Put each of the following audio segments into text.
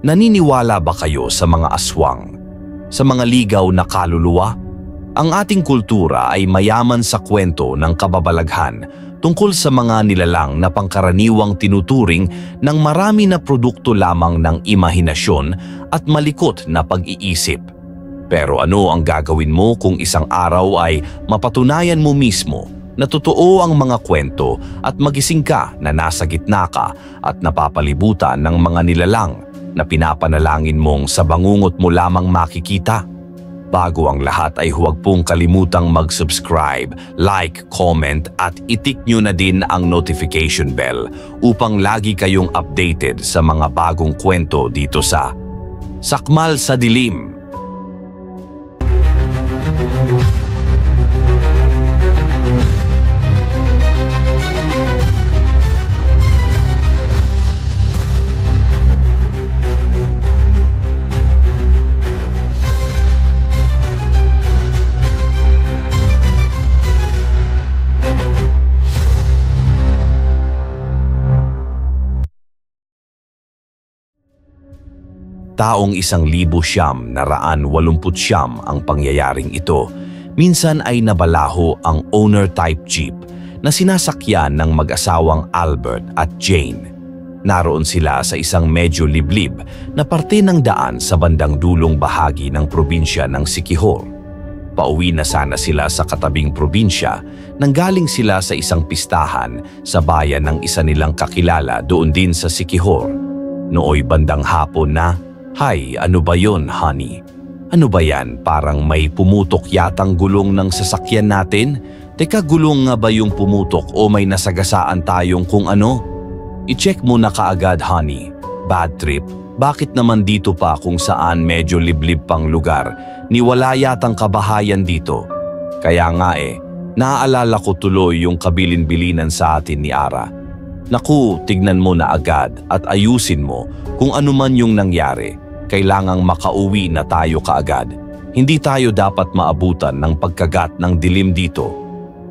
Naniniwala ba kayo sa mga aswang? Sa mga ligaw na kaluluwa? Ang ating kultura ay mayaman sa kwento ng kababalaghan tungkol sa mga nilalang na pangkaraniwang tinuturing ng marami na produkto lamang ng imahinasyon at malikot na pag-iisip. Pero ano ang gagawin mo kung isang araw ay mapatunayan mo mismo na totoo ang mga kwento at magising ka na nasa gitna ka at napapalibutan ng mga nilalang na pinapanalangin mong sa bangungot mo lamang makikita? Bago ang lahat ay huwag pong kalimutang mag-subscribe, like, comment at itik nyo na din ang notification bell upang lagi kayong updated sa mga bagong kwento dito sa Sakmal sa Dilim. Taong 1989 ang pangyayaring ito. Minsan ay nabalaho ang owner-type jeep na sinasakyan ng mag-asawang Albert at Jane. Naroon sila sa isang medyo liblib na parte ng daan sa bandang dulong bahagi ng probinsya ng Siquijor. Pauwi na sana sila sa katabing probinsya nang galing sila sa isang pistahan sa bayan ng isa nilang kakilala doon din sa Siquijor. Nooy bandang hapon na, "Hay, ano ba yon, honey? Ano ba yan? Parang may pumutok yatang gulong ng sasakyan natin? Teka, gulong nga ba yung pumutok o may nasagasaan tayong kung ano? I-check mo na kaagad, honey. Bad trip. Bakit naman dito pa kung saan medyo liblib pang lugar? Ni wala yatang kabahayan dito." Kaya nga naaalala ko tuloy yung kabilin-bilinan sa atin ni Ara. Naku, tignan mo na agad at ayusin mo kung ano man yung nangyari. Kailangang makauwi na tayo kaagad. Hindi tayo dapat maabutan ng pagkagat ng dilim dito.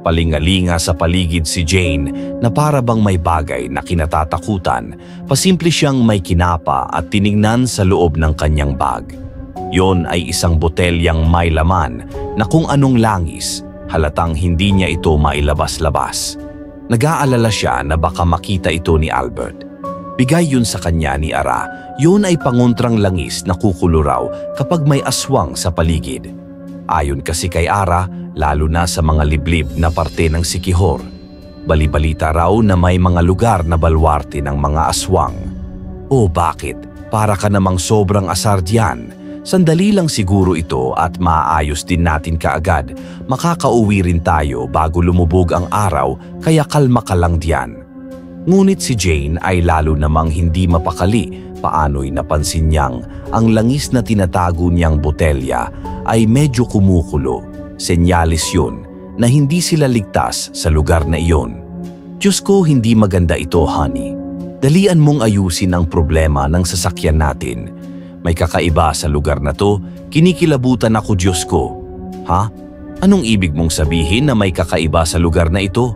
Palingalinga sa paligid si Jane na para bang may bagay na kinatatakutan. Pasimple siyang may kinapa at tiningnan sa loob ng kanyang bag. Yon ay isang botelyang may laman na kung anong langis, halatang hindi niya ito mailabas-labas. Nag-aalala siya na baka makita ito ni Albert. Bigay yun sa kanya ni Ara. Yun ay pangontrang langis na kukulo raw kapag may aswang sa paligid. Ayon kasi kay Ara, lalo na sa mga liblib na parte ng Siquijor. Bali-balita raw na may mga lugar na balwarte ng mga aswang. O bakit? Para ka namang sobrang asar diyan. Sandali lang siguro ito at maayos din natin kaagad. Makakauwi rin tayo bago lumubog ang araw, kaya kalma ka lang diyan. Ngunit si Jane ay lalo namang hindi mapakali. Paano'y napansin niyang ang langis na tinatago niyang botelya ay medyo kumukulo. Senyalis yun na hindi sila ligtas sa lugar na iyon. Diyos ko, hindi maganda ito, honey. Dalian mong ayusin ang problema ng sasakyan natin. May kakaiba sa lugar na to, kinikilabutan ako, Diyos ko. Ha? Anong ibig mong sabihin na may kakaiba sa lugar na ito?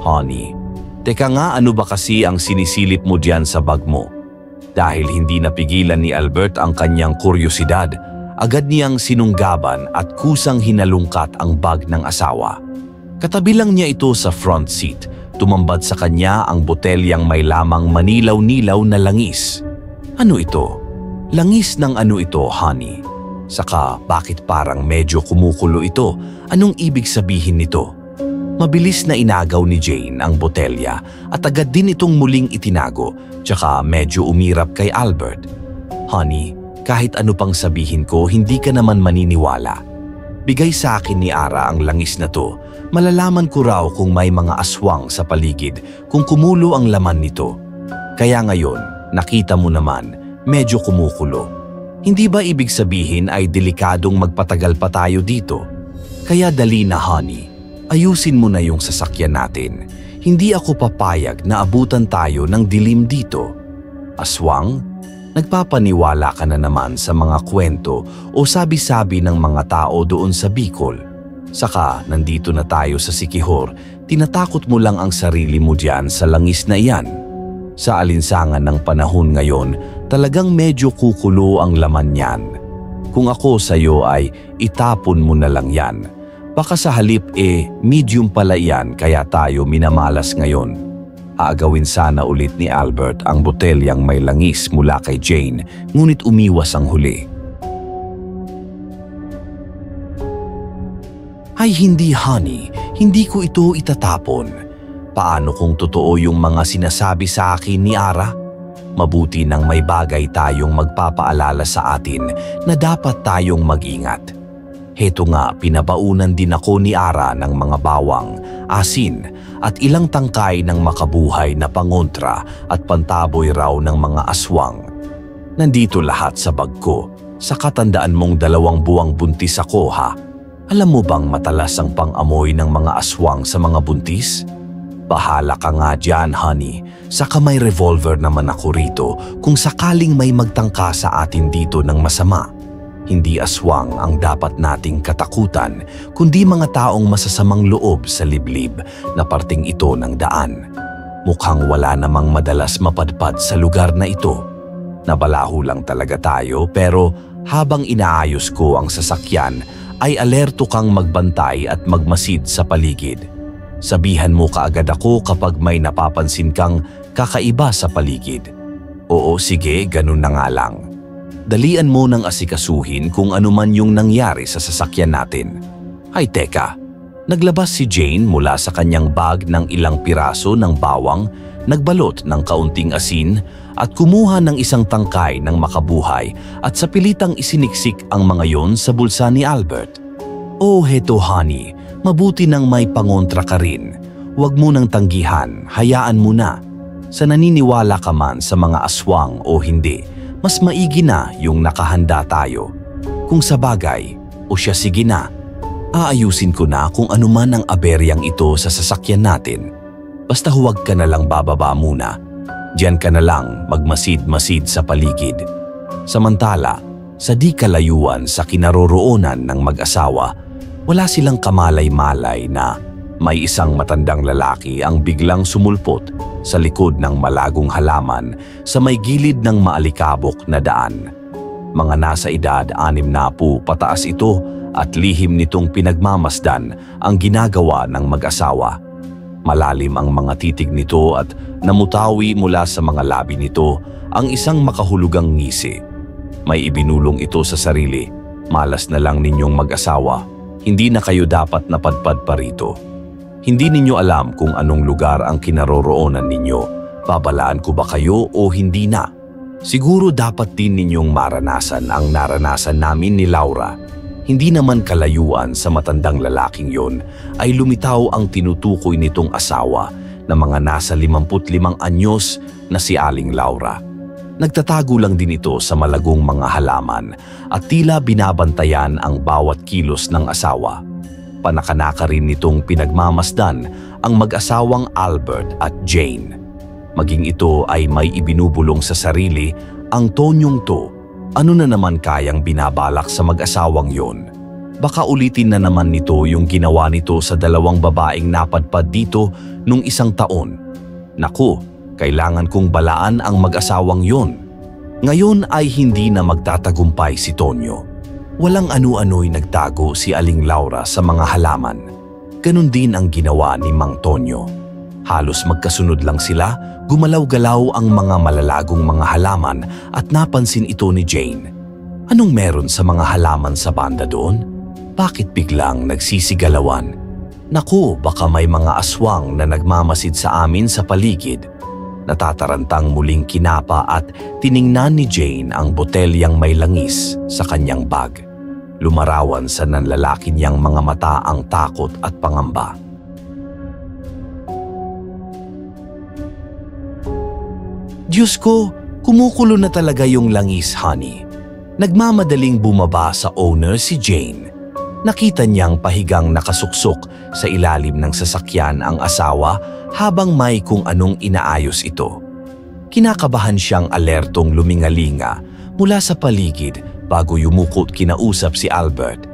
Honey, teka nga, ano ba kasi ang sinisilip mo diyan sa bag mo? Dahil hindi napigilan ni Albert ang kanyang kuryosidad, agad niyang sinunggaban at kusang hinalungkat ang bag ng asawa. Katabi lang niya ito sa front seat. Tumambad sa kanya ang botelyang may lamang manilaw-nilaw na langis. Ano ito? Langis ng ano ito, honey? Saka bakit parang medyo kumukulo ito? Anong ibig sabihin nito? Mabilis na inagaw ni Jane ang botelya at agad din itong muling itinago, tsaka medyo umirap kay Albert. Honey, kahit ano pang sabihin ko, hindi ka naman maniniwala. Bigay sa akin ni Ara ang langis na to. Malalaman ko raw kung may mga aswang sa paligid kung kumulo ang laman nito. Kaya ngayon, nakita mo naman, medyo kumukulo. Hindi ba ibig sabihin ay delikadong magpatagal pa tayo dito? Kaya dali na, honey. Ayusin mo na yung sasakyan natin. Hindi ako papayag na abutan tayo ng dilim dito. Aswang? Nagpapaniwala ka na naman sa mga kwento o sabi-sabi ng mga tao doon sa Bicol. Saka nandito na tayo sa Siquijor, tinatakot mo lang ang sarili mo diyan sa langis na iyan. Sa alinsangan ng panahon ngayon, talagang medyo kukulo ang laman niyan. Kung ako sa'yo ay itapon mo na lang yan. Baka sa halip medium pala yan kaya tayo minamalas ngayon. Aagawin sana ulit ni Albert ang botelyang may langis mula kay Jane, ngunit umiwas ang huli. Ay hindi honey, hindi ko ito itatapon. Paano kung totoo yung mga sinasabi sa akin ni Ara? Mabuti nang may bagay tayong magpapaalala sa atin na dapat tayong mag-ingat. Heto nga, pinabaunan din ako ni Ara ng mga bawang, asin at ilang tangkay ng makabuhay na pangontra at pantaboy raw ng mga aswang. Nandito lahat sa bag ko. Sa katandaan mong 2 buwang buntis ako ha. Alam mo bang matalas ang pang-amoy ng mga aswang sa mga buntis? Bahala ka nga dyan, honey. Saka may revolver naman ako rito kung sakaling may magtangka sa atin dito ng masama. Hindi aswang ang dapat nating katakutan, kundi mga taong masasamang loob sa liblib na parting ito ng daan. Mukhang wala namang madalas mapadpad sa lugar na ito. Nabalaho lang talaga tayo pero habang inaayos ko ang sasakyan ay alerto kang magbantay at magmasid sa paligid. Sabihan mo kaagad ako kapag may napapansin kang kakaiba sa paligid. Oo, sige, ganun na nga lang. Dalian mo nang asikasuhin kung ano man yung nangyari sa sasakyan natin. Ay teka, naglabas si Jane mula sa kanyang bag ng ilang piraso ng bawang, nagbalot ng kaunting asin at kumuha ng isang tangkay ng makabuhay at sa pilitang isiniksik ang mga yon sa bulsa ni Albert. Oh, heto honey, mabuti nang may pangontra ka rin. Huwag mo nang tanggihan, hayaan mo na. Sa naniniwala ka man sa mga aswang o hindi, mas maigi na yung nakahanda tayo. Kung sa bagay, o siya sige na, aayusin ko na kung ano man ang aberyang ito sa sasakyan natin. Basta huwag ka na lang bababa muna. Diyan ka na lang magmasid-masid sa paligid. Samantala, sa di kalayuan sa kinaroroonan ng mag-asawa, wala silang kamalay-malay na may isang matandang lalaki ang biglang sumulpot sa likod ng malagong halaman sa may gilid ng maalikabok na daan. Mga nasa edad 60 pataas ito at lihim nitong pinagmamasdan ang ginagawa ng mag-asawa. Malalim ang mga titig nito at namutawi mula sa mga labi nito ang isang makahulugang ngisi. May ibinulong ito sa sarili, malas na lang ninyong mag-asawa, hindi na kayo dapat napadpad pa rito. Hindi ninyo alam kung anong lugar ang kinaroroonan ninyo. Babalaan ko ba kayo o hindi na? Siguro dapat din ninyong maranasan ang naranasan namin ni Laura. Hindi naman kalayuan sa matandang lalaking yon ay lumitaw ang tinutukoy nitong asawa na mga nasa 55 anyos na si Aling Laura. Nagtatago lang din ito sa malagong mga halaman at tila binabantayan ang bawat kilos ng asawa. Panakanaka rin nitong pinagmamasdan ang mag-asawang Albert at Jane. Maging ito ay may ibinubulong sa sarili ang tonyong to. Ano na naman kayang binabalak sa mag-asawang yon? Baka ulitin na naman nito yung ginawa nito sa 2 babaeng napadpad dito nung 1 taon. Naku, kailangan kong balaan ang mag-asawang yon. Ngayon ay hindi na magtatagumpay si Tonyo. Walang ano-ano'y nagtago si Aling Laura sa mga halaman. Ganon din ang ginawa ni Mang Tonyo. Halos magkasunod lang sila, gumalaw-galaw ang mga malalagong mga halaman at napansin ito ni Jane. Anong meron sa mga halaman sa banda doon? Bakit biglang nagsisigalawan? Naku, baka may mga aswang na nagmamasid sa amin sa paligid. Natatarantang muling kinapa at tiningnan ni Jane ang botelyang may langis sa kanyang bag. Lumarawan sa nanlalaki niyang mga mata ang takot at pangamba. Diyos ko, kumukulo na talaga yung langis, honey. Nagmamadaling bumaba sa owner si Jane. Nakita niyang pahigang nakasuksok sa ilalim ng sasakyan ang asawa habang may kung anong inaayos ito. Kinakabahan siyang alertong lumingalinga mula sa paligid bago yumukot kinausap si Albert.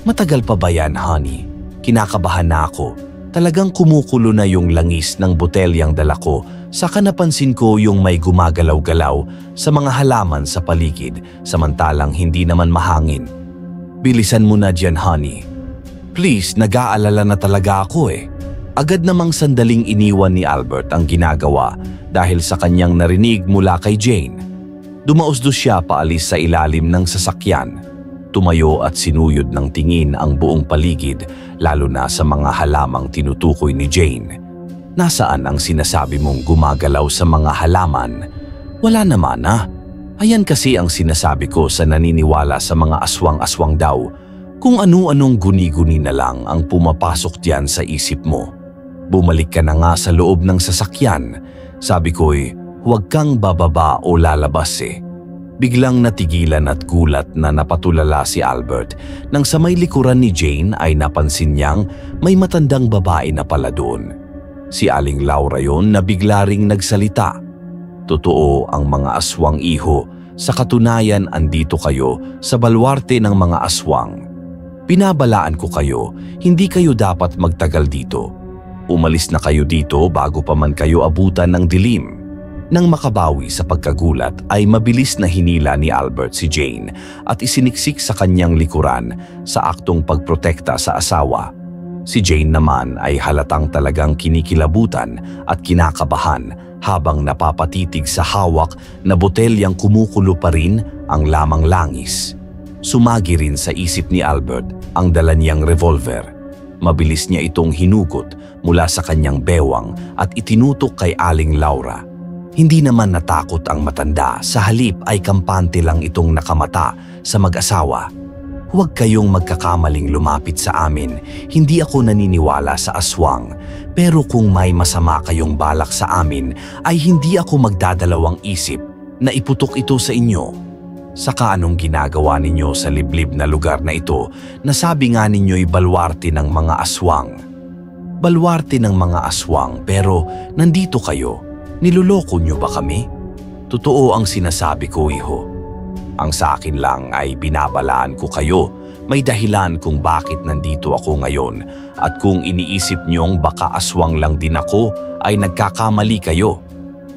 Matagal pa ba yan, honey? Kinakabahan na ako. Talagang kumukulo na yung langis ng botelyang dala ko Saka napansin ko yung may gumagalaw-galaw sa mga halaman sa paligid samantalang hindi naman mahangin. Bilisan mo na dyan, honey. Please, nag-aalala na talaga ako eh. Agad namang sandaling iniwan ni Albert ang ginagawa dahil sa kanyang narinig mula kay Jane. Dumausdos siya paalis sa ilalim ng sasakyan. Tumayo at sinuyod ng tingin ang buong paligid lalo na sa mga halamang tinutukoy ni Jane. Nasaan ang sinasabi mong gumagalaw sa mga halaman? Wala naman ah. Ayan kasi ang sinasabi ko sa naniniwala sa mga aswang-aswang daw. Kung ano-anong guni-guni na lang ang pumapasok diyan sa isip mo. Bumalik ka na nga sa loob ng sasakyan. Sabi ko'y huwag kang bababa o lalabas eh. Biglang natigilan at gulat na napatulala si Albert nang sa may likuran ni Jane ay napansin niyang may matandang babae na pala doon. Si Aling Laura yon na bigla ring nagsalita. Totoo ang mga aswang iho, sa katunayan andito kayo sa balwarte ng mga aswang. Pinabalaan ko kayo, hindi kayo dapat magtagal dito. Umalis na kayo dito bago pa man kayo abutan ng dilim. Nang makabawi sa pagkagulat ay mabilis na hinila ni Albert si Jane at isiniksik sa kanyang likuran sa aktong pagprotekta sa asawa. Si Jane naman ay halatang talagang kinikilabutan at kinakabahan habang napapatitig sa hawak na botelyang kumukulo pa rin ang lamang langis. Sumagi rin sa isip ni Albert ang dala niyang revolver. Mabilis niya itong hinugot mula sa kanyang bewang at itinutok kay Aling Laura. Hindi naman natakot ang matanda, sa halip ay kampante lang itong nakamata sa mag-asawa. Huwag kayong magkakamaling lumapit sa amin, hindi ako naniniwala sa aswang. Pero kung may masama kayong balak sa amin, ay hindi ako magdadalawang isip na iputok ito sa inyo. Saka anong ginagawa ninyo sa liblib na lugar na ito na sabi nga ninyo'y balwarte ng mga aswang? Balwarte ng mga aswang pero nandito kayo. Niloloko nyo ba kami? Totoo ang sinasabi ko, iho. Ang sa akin lang ay binabalaan ko kayo. May dahilan kung bakit nandito ako ngayon. At kung iniisip niyong baka aswang lang din ako, ay nagkakamali kayo.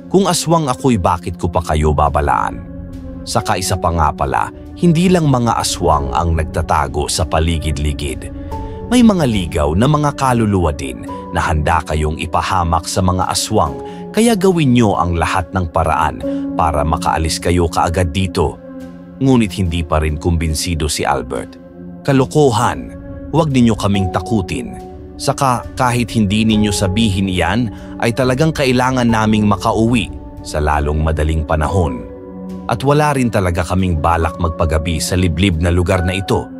Kung aswang ako'y bakit ko pa kayo babalaan? Saka isa pa nga pala, hindi lang mga aswang ang nagtatago sa paligid-ligid. May mga ligaw na mga kaluluwa din na handa kayong ipahamak sa mga aswang, kaya gawin niyo ang lahat ng paraan para makaalis kayo kaagad dito. Ngunit hindi pa rin kumbinsido si Albert. Kalokohan, huwag ninyo kaming takutin. Saka kahit hindi ninyo sabihin iyan, ay talagang kailangan naming makauwi sa lalong madaling panahon. At wala rin talaga kaming balak magpagabi sa liblib na lugar na ito.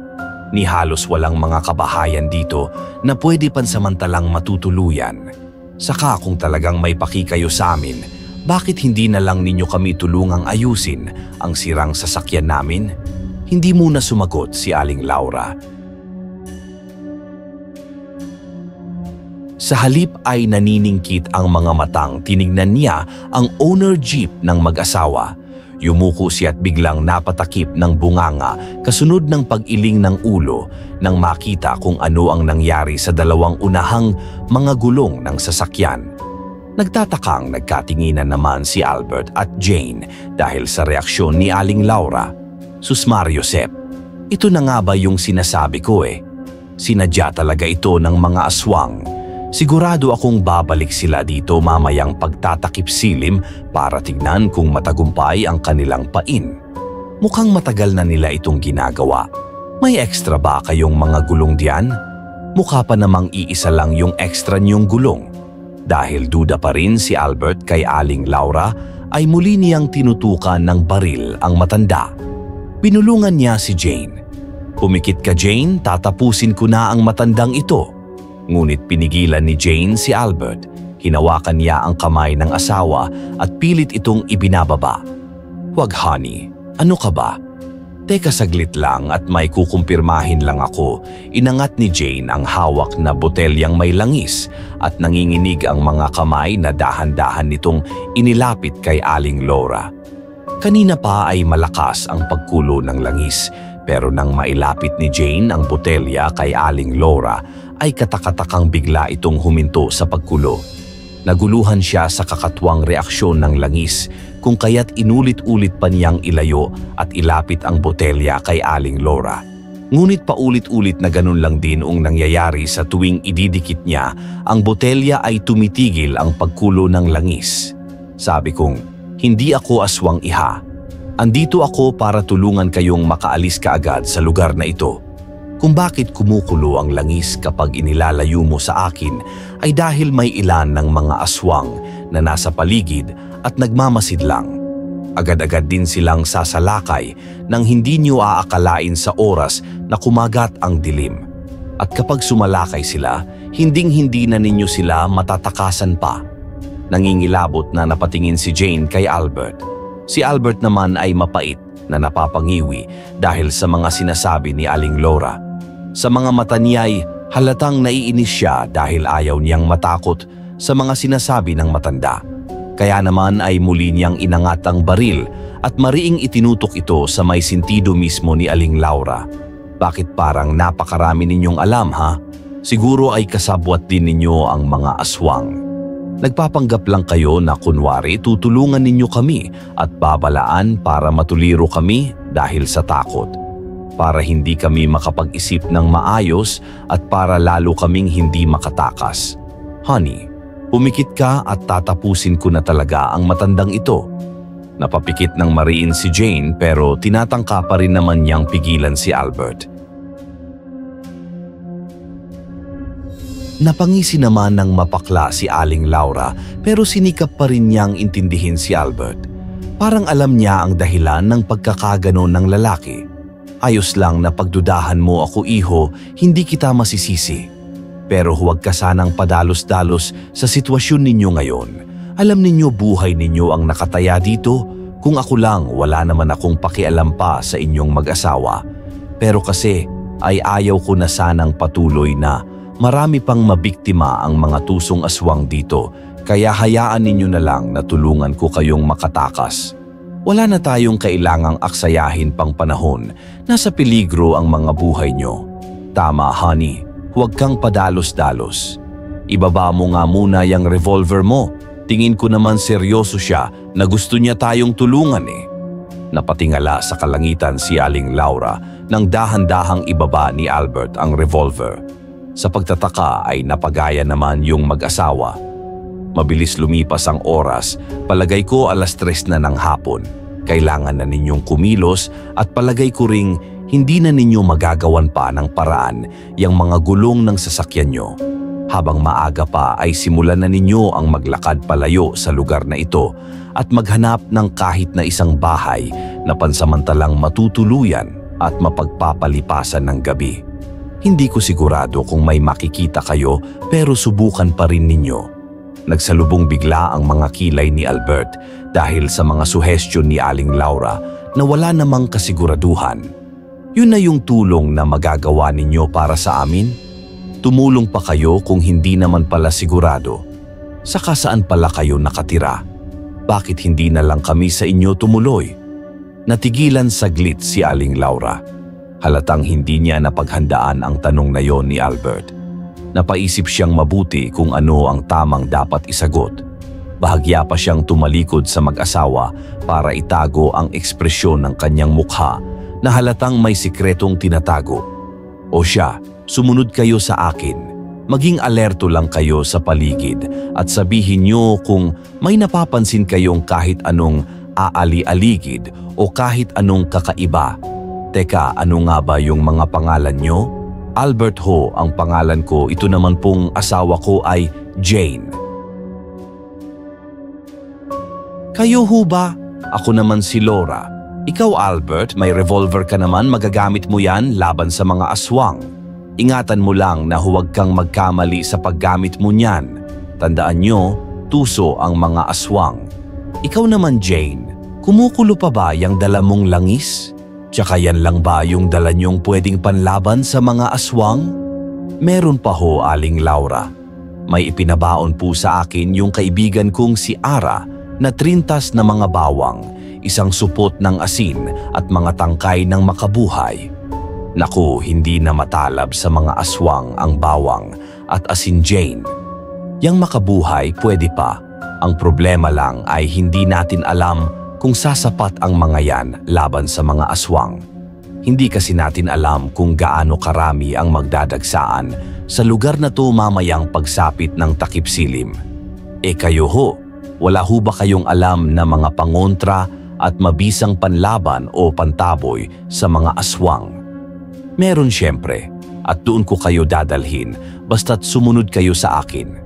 Ni halos walang mga kabahayan dito na pwede pansamantalang matutuluyan. Saka kung talagang may paki kayo sa amin, bakit hindi na lang ninyo kami tulungang ayusin ang sirang sasakyan namin? Hindi muna sumagot si Aling Laura. Sa halip ay naniningkit ang mga matang tinignan niya ang owner jeep ng mag-asawa. Yumuko siya at biglang napatakip ng bunganga kasunod ng pag-iling ng ulo nang makita kung ano ang nangyari sa dalawang unahang mga gulong ng sasakyan. Nagtatakang nagkatinginan naman si Albert at Jane dahil sa reaksyon ni Aling Laura. Sus Mario Sep, ito na nga ba yung sinasabi ko eh? Sinadya talaga ito ng mga aswang. Sigurado akong babalik sila dito mamayang pagtatakip silim para tignan kung matagumpay ang kanilang pain. Mukhang matagal na nila itong ginagawa. May extra ba kayong mga gulong diyan? Mukha pa namang iisa lang yung extra niyong gulong. Dahil duda pa rin si Albert kay Aling Laura, ay muli niyang tinutukan ng baril ang matanda. Binulungan niya si Jane. Pumikit ka Jane, tatapusin ko na ang matandang ito. Ngunit pinigilan ni Jane si Albert. Hinawakan niya ang kamay ng asawa at pilit itong ibinababa. Huwag honey, ano ka ba? Teka saglit lang at may kukumpirmahin lang ako. Inangat ni Jane ang hawak na botelyang may langis at nanginginig ang mga kamay na dahan-dahan nitong inilapit kay Aling Laura. Kanina pa ay malakas ang pagkulo ng langis pero nang mailapit ni Jane ang botelya kay Aling Laura ay katakatakang bigla itong huminto sa pagkulo. Naguluhan siya sa kakatwang reaksyon ng langis kung kaya't inulit-ulit pa niyang ilayo at ilapit ang botelya kay Aling Laura. Ngunit paulit-ulit na ganun lang din ang nangyayari sa tuwing ididikit niya ang botelya ay tumitigil ang pagkulo ng langis. Sabi kong, hindi ako aswang iha. Andito ako para tulungan kayong makaalis kaagad sa lugar na ito. Kung bakit kumukulo ang langis kapag inilalayo mo sa akin ay dahil may ilan ng mga aswang na nasa paligid at nagmamasid lang. Agad-agad din silang sasalakay nang hindi niyo aakalain sa oras na kumagat ang dilim. At kapag sumalakay sila, hinding-hindi na ninyo sila matatakasan pa. Nangingilabot na napatingin si Jane kay Albert. Si Albert naman ay mapait na napapangiwi dahil sa mga sinasabi ni Aling Laura. Sa mga mata niya'y halatang naiinis siya dahil ayaw niyang matakot sa mga sinasabi ng matanda. Kaya naman ay muli niyang inangat ang baril at mariing itinutok ito sa may sentido mismo ni Aling Laura. Bakit parang napakarami ninyong alam ha? Siguro ay kasabwat din ninyo ang mga aswang. Nagpapanggap lang kayo na kunwari tutulungan ninyo kami at babalaan para matuliro kami dahil sa takot. Para hindi kami makapag-isip ng maayos at para lalo kaming hindi makatakas. Honey, pumikit ka at tatapusin ko na talaga ang matandang ito. Napapikit ng mariin si Jane pero tinatangka pa rin naman niyang pigilan si Albert. Napangisi naman ng mapakla si Aling Laura pero sinikap pa rin niyang intindihin si Albert. Parang alam niya ang dahilan ng pagkakaganon ng lalaki. Ayos lang na pagdudahan mo ako iho, hindi kita masisisi. Pero huwag ka sanang padalos-dalos sa sitwasyon ninyo ngayon. Alam ninyo buhay ninyo ang nakataya dito. Kung ako lang, wala naman akong pakialam pa sa inyong mag-asawa. Pero kasi ay ayaw ko na sanang patuloy na marami pang mabiktima ang mga tusong aswang dito. Kaya hayaan ninyo na lang na tulungan ko kayong makatakas. Wala na tayong kailangang aksayahin pang panahon. Nasa peligro ang mga buhay nyo. Tama, honey. Huwag kang padalos-dalos. Ibaba mo nga muna yung revolver mo. Tingin ko naman seryoso siya na gusto niya tayong tulungan eh. Napatingala sa kalangitan si Aling Laura nang dahan-dahang ibaba ni Albert ang revolver. Sa pagtataka ay napagaya naman yung mag-asawa. Mabilis lumipas ang oras, palagay ko 3:00 na ng hapon. Kailangan na ninyong kumilos at palagay ko ring hindi na ninyo magagawan pa ng paraan yung mga gulong ng sasakyan nyo. Habang maaga pa ay simulan na ninyo ang maglakad palayo sa lugar na ito at maghanap ng kahit na isang bahay na pansamantalang matutuluyan at mapagpapalipasan ng gabi. Hindi ko sigurado kung may makikita kayo pero subukan pa rin ninyo. Nagsalubong bigla ang mga kilay ni Albert dahil sa mga suhestyon ni Aling Laura na wala namang kasiguraduhan. Yun na yung tulong na magagawa ninyo para sa amin? Tumulong pa kayo kung hindi naman pala sigurado. Saka saan pala kayo nakatira? Bakit hindi na lang kami sa inyo tumuloy? Natigilan saglit si Aling Laura. Halatang hindi niya napaghandaan ang tanong na yon ni Albert. Napaisip siyang mabuti kung ano ang tamang dapat isagot. Bahagya pa siyang tumalikod sa mag-asawa para itago ang ekspresyon ng kanyang mukha na halatang may sikretong tinatago. O siya, sumunod kayo sa akin. Maging alerto lang kayo sa paligid at sabihin niyo kung may napapansin kayong kahit anong aali-aligid o kahit anong kakaiba. Teka, ano nga ba yung mga pangalan niyo? Albert ho ang pangalan ko, ito naman pong asawa ko ay Jane. Kayo ho ba? Ako naman si Laura. Ikaw Albert, may revolver ka naman, magagamit mo yan laban sa mga aswang. Ingatan mo lang na huwag kang magkamali sa paggamit mo niyan. Tandaan nyo, tuso ang mga aswang. Ikaw naman Jane, kumukulo pa ba yung dala mong langis? Tsaka yan lang ba yung dala niyong pwedeng panlaban sa mga aswang? Meron pa ho, Aling Laura. May ipinabaon po sa akin yung kaibigan kong si Ara na 30 na mga bawang, isang supot ng asin at mga tangkay ng makabuhay. Naku, hindi na matalab sa mga aswang ang bawang at asin Jane. Yang makabuhay pwede pa. Ang problema lang ay hindi natin alam kung sasapat ang mga yan laban sa mga aswang. Hindi kasi natin alam kung gaano karami ang magdadagsaan sa lugar na to mamayang pagsapit ng takip silim. Kayo ho, wala ho ba kayong alam na mga pangontra at mabisang panlaban o pantaboy sa mga aswang? Meron siyempre, at doon ko kayo dadalhin basta't sumunod kayo sa akin.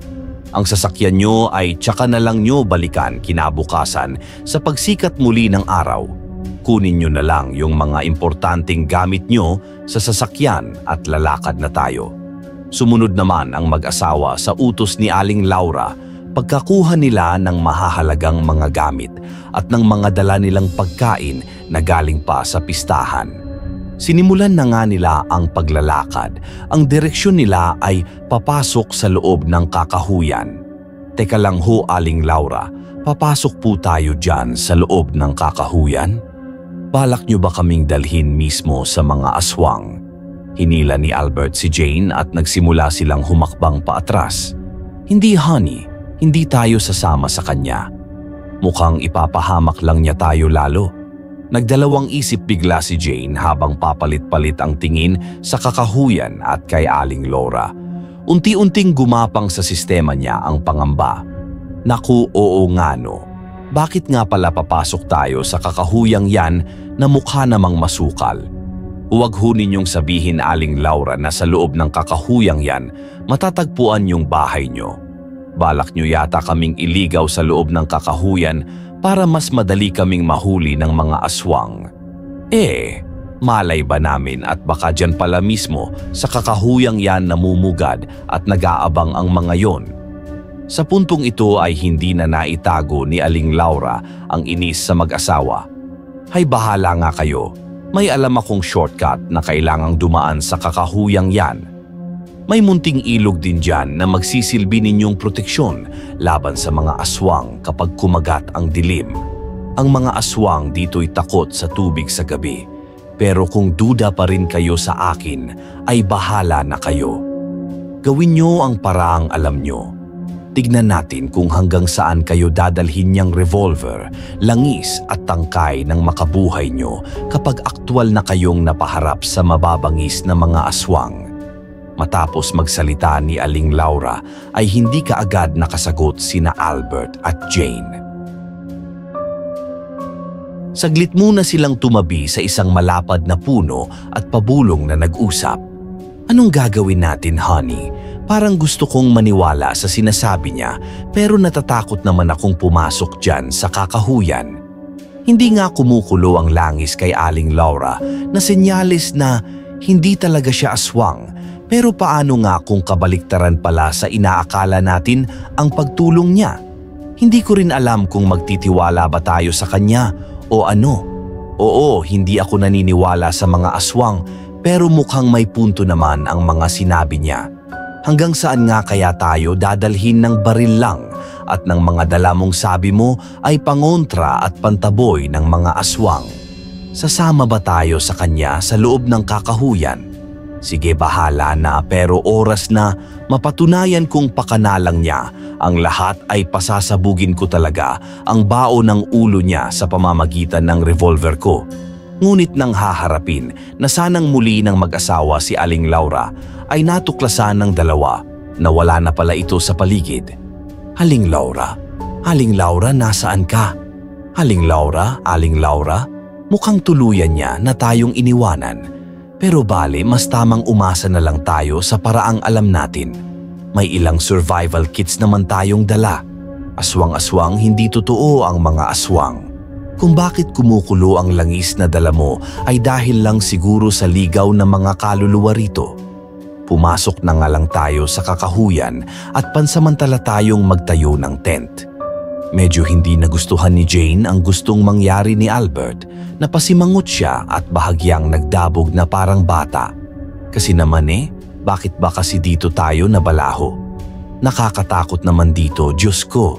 Ang sasakyan nyo ay tsaka na lang nyo balikan kinabukasan sa pagsikat muli ng araw. Kunin nyo na lang yung mga importanteng gamit nyo sa sasakyan at lalakad na tayo. Sumunod naman ang mag-asawa sa utos ni Aling Laura pagkakuha nila ng mahahalagang mga gamit at ng mga dala nilang pagkain na galing pa sa pistahan. Sinimulan na nga nila ang paglalakad. Ang direksyon nila ay papasok sa loob ng kakahuyan. Teka lang ho, Aling Laura, papasok po tayo dyan sa loob ng kakahuyan? Balak nyo ba kaming dalhin mismo sa mga aswang? Hinila ni Albert si Jane at nagsimula silang humakbang paatras. Hindi, honey, hindi tayo sasama sa kanya. Mukhang ipapahamak lang niya tayo lalo. Nagdalawang isip bigla si Jane habang papalit-palit ang tingin sa kakahuyan at kay Aling Laura. Unti-unting gumapang sa sistema niya ang pangamba. Naku, oo nga no. Bakit nga pala papasok tayo sa kakahuyang yan na mukha namang masukal? Huwag ho ninyong sabihin, Aling Laura, na sa loob ng kakahuyang yan matatagpuan yung bahay nyo. Balak nyo yata kaming iligaw sa loob ng kakahuyan para mas madali kaming mahuli ng mga aswang. Malay ba namin at baka dyan pala mismo sa kakahuyang yan namumugad at nag-aabang ang mga yon. Sa puntong ito ay hindi na naitago ni Aling Laura ang inis sa mag-asawa. Hay bahala nga kayo, may alam akong shortcut na kailangang dumaan sa kakahuyang yan. May munting ilog din dyan na magsisilbi ninyong proteksyon laban sa mga aswang kapag kumagat ang dilim. Ang mga aswang dito'y takot sa tubig sa gabi. Pero kung duda pa rin kayo sa akin, ay bahala na kayo. Gawin nyo ang paraang alam nyo. Tignan natin kung hanggang saan kayo dadalhin niyang revolver, langis at tangkay ng makabuhay nyo kapag aktwal na kayong napaharap sa mababangis na mga aswang. Matapos magsalita ni Aling Laura ay hindi kaagad nakasagot sina Albert at Jane. Saglit muna silang tumabi sa isang malapad na puno at pabulong na nag-usap. Anong gagawin natin, honey? Parang gusto kong maniwala sa sinasabi niya pero natatakot naman akong pumasok dyan sa kakahuyan. Hindi nga kumukulo ang langis kay Aling Laura na senyales na hindi talaga siya aswang. Pero paano nga kung kabaliktaran pala sa inaakala natin ang pagtulong niya? Hindi ko rin alam kung magtitiwala ba tayo sa kanya o ano. Oo, hindi ako naniniwala sa mga aswang pero mukhang may punto naman ang mga sinabi niya. Hanggang saan nga kaya tayo dadalhin ng baril lang at ng mga dala mong sabi mo ay pangontra at pantaboy ng mga aswang? Sasama ba tayo sa kanya sa loob ng kakahuyan? Sige, bahala na, pero oras na mapatunayan kong pakanalang niya ang lahat ay pasasabugin ko talaga ang bao ng ulo niya sa pamamagitan ng revolver ko. Ngunit nang haharapin na sanang muli ng mag-asawa si Aling Laura ay natuklasan ng dalawa na wala na pala ito sa paligid. Aling Laura, nasaan ka? Aling Laura, mukhang tuluyan niya na tayong iniwanan. Pero bale, mas tamang umasa na lang tayo sa paraang alam natin. May ilang survival kits naman tayong dala. Aswang-aswang, hindi totoo ang mga aswang. Kung bakit kumukulo ang langis na dala mo ay dahil lang siguro sa ligaw ng mga kaluluwa rito. Pumasok na nga lang tayo sa kakahuyan at pansamantala tayong magtayo ng tent. Medyo hindi nagustuhan ni Jane ang gustong mangyari ni Albert. Napasimangot siya at bahagyang nagdabog na parang bata. Kasi naman bakit ba kasi dito tayo nabalaho? Nakakatakot naman dito, Diyos ko.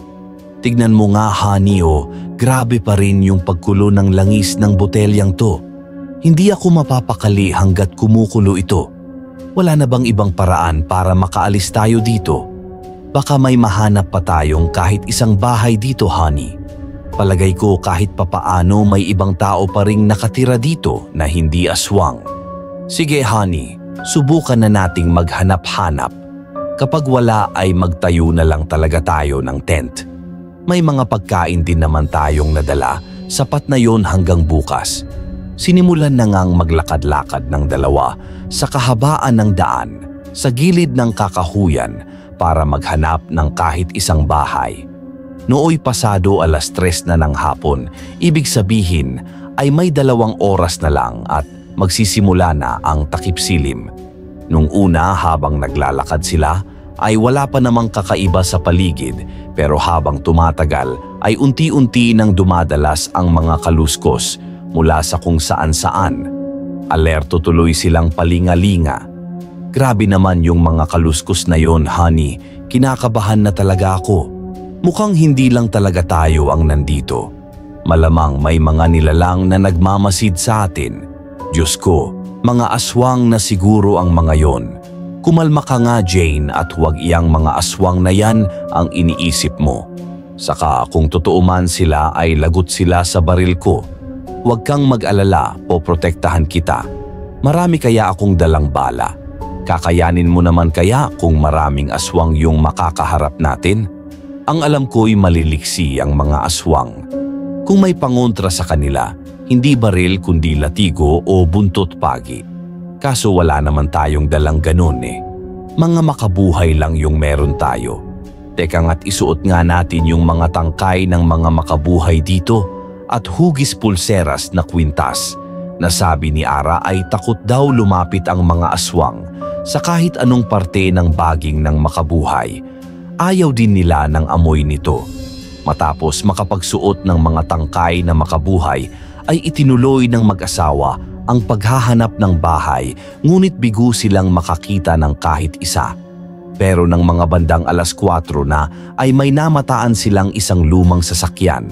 Tignan mo nga, honey, grabe pa rin yung pagkulo ng langis ng botelyang to. Hindi ako mapapakali hanggat kumukulo ito. Wala na bang ibang paraan para makaalis tayo dito? Baka may mahanap pa tayong kahit isang bahay dito, honey. Palagay ko kahit papaano may ibang tao pa ring nakatira dito na hindi aswang. Sige, honey, subukan na nating maghanap-hanap. Kapag wala ay magtayo na lang talaga tayo ng tent. May mga pagkain din naman tayong nadala, sapat na yon hanggang bukas. Sinimulan na ngang maglakad-lakad ng dalawa sa kahabaan ng daan, sa gilid ng kakahuyan para maghanap ng kahit isang bahay. Nooy pasado 3:00 na ng hapon, ibig sabihin ay may 2 oras na lang at magsisimula na ang takipsilim. Nung una habang naglalakad sila ay wala pa namang kakaiba sa paligid, pero habang tumatagal ay unti-unti nang dumadalas ang mga kaluskos mula sa kung saan-saan. Alerto tuloy silang palingalinga. Grabe naman yung mga kaluskos na yon, honey. Kinakabahan na talaga ako. Mukhang hindi lang talaga tayo ang nandito. Malamang may mga nilalang na nagmamasid sa atin. Diyos ko, mga aswang na siguro ang mga yon. Kumalma ka nga, Jane, at huwag iyang mga aswang na yan ang iniisip mo. Saka kung totoo man sila ay lagot sila sa baril ko. Huwag kang mag-alala, poprotektahan kita. Marami kaya akong dalang bala. Kakayanin mo naman kaya kung maraming aswang yung makakaharap natin? Ang alam ko'y maliliksi ang mga aswang. Kung may pangontra sa kanila, hindi baril kundi latigo o buntot pagi. Kaso wala naman tayong dalang ganun eh. Mga makabuhay lang yung meron tayo. Teka nga't isuot nga natin yung mga tangkay ng mga makabuhay dito at hugis pulseras na kwintas. Nasabi ni Ara ay takot daw lumapit ang mga aswang sa kahit anong parte ng baging ng makabuhay. Ayaw din nila ng amoy nito. Matapos makapagsuot ng mga tangkay na makabuhay ay itinuloy ng mag-asawa ang paghahanap ng bahay, ngunit bigo silang makakita ng kahit isa. Pero nang mga bandang 4:00 na ay may namataan silang isang lumang sasakyan.